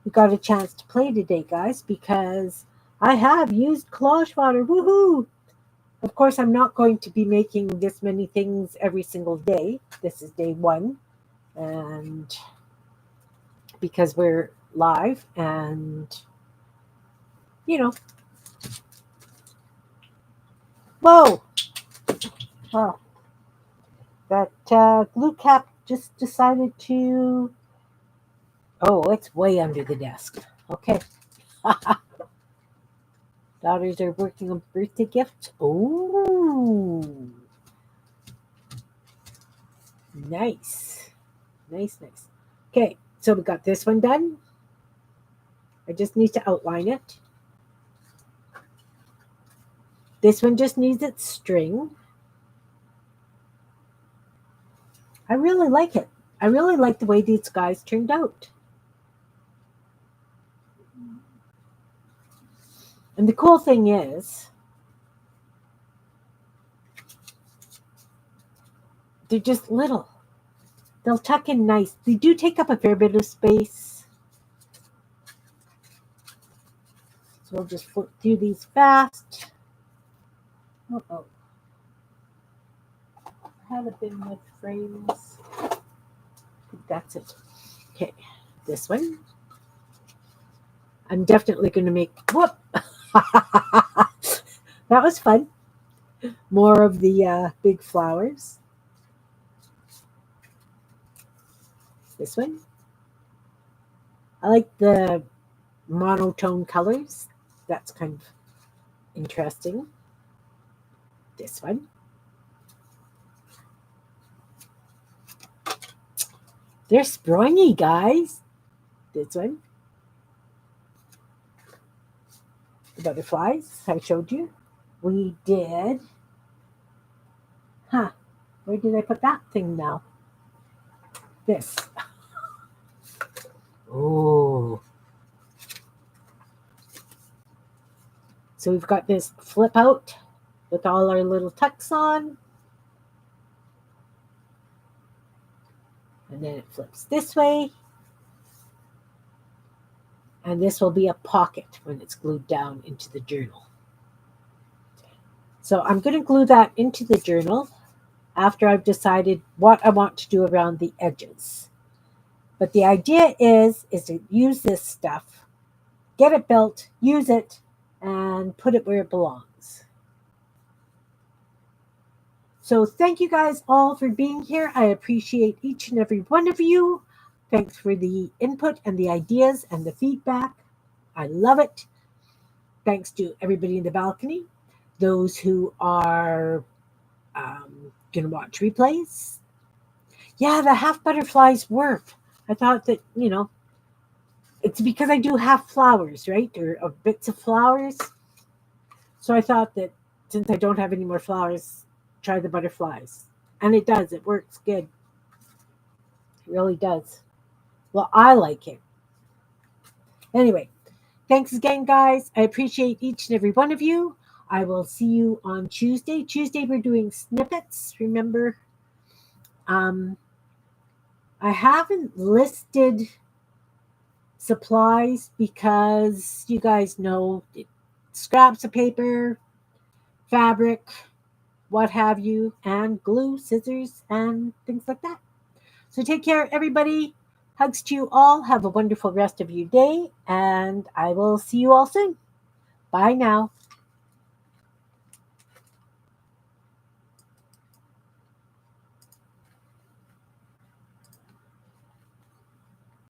we got a chance to play today, guys, because I have used collage fodder. Woohoo! Of course, I'm not going to be making this many things every single day. This is day one. And because we're live and, you know. Whoa! Oh, that glue cap just decided to. Oh, it's way under the desk. Okay. Daughters are working on birthday gifts. Oh, nice. Nice. Okay, so we got this one done. I just need to outline it. This one just needs its string. I really like it. I really like the way these guys turned out. And the cool thing is, they're just little. They'll tuck in nice. They do take up a fair bit of space. So we'll just flip through these fast. Uh-oh. I have it been with frames. think that's it. Okay, this one. I'm definitely going to make, whoop. That was fun. More of the big flowers. This one. I like the monotone colors. That's kind of interesting. This one. They're springy, guys. This one. The butterflies I showed you. We did. Huh. Where did I put that thing now? This. Oh. So we've got this flip out with all our little tucks on. And then it flips this way. And this will be a pocket when it's glued down into the journal. So I'm going to glue that into the journal after I've decided what I want to do around the edges. But the idea is to use this stuff, get it built, use it, and put it where it belongs. So thank you guys all for being here. I appreciate each and every one of you. Thanks for the input and the ideas and the feedback. I love it. Thanks to everybody in the balcony, those who are going to watch replays. Yeah, the half butterflies work. I thought that, it's because I do half flowers, right? Or bits of flowers. So I thought that since I don't have any more flowers, try the butterflies. And it does. It works good. It really does. Well, I like it. Anyway, thanks again, guys. I appreciate each and every one of you. I will see you on Tuesday. Tuesday, we're doing snippets. Remember, I haven't listed supplies because you guys know scraps of paper, fabric, what have you, and glue, scissors, and things like that. So take care, everybody. Hugs to you all. Have a wonderful rest of your day, and I will see you all soon. Bye now.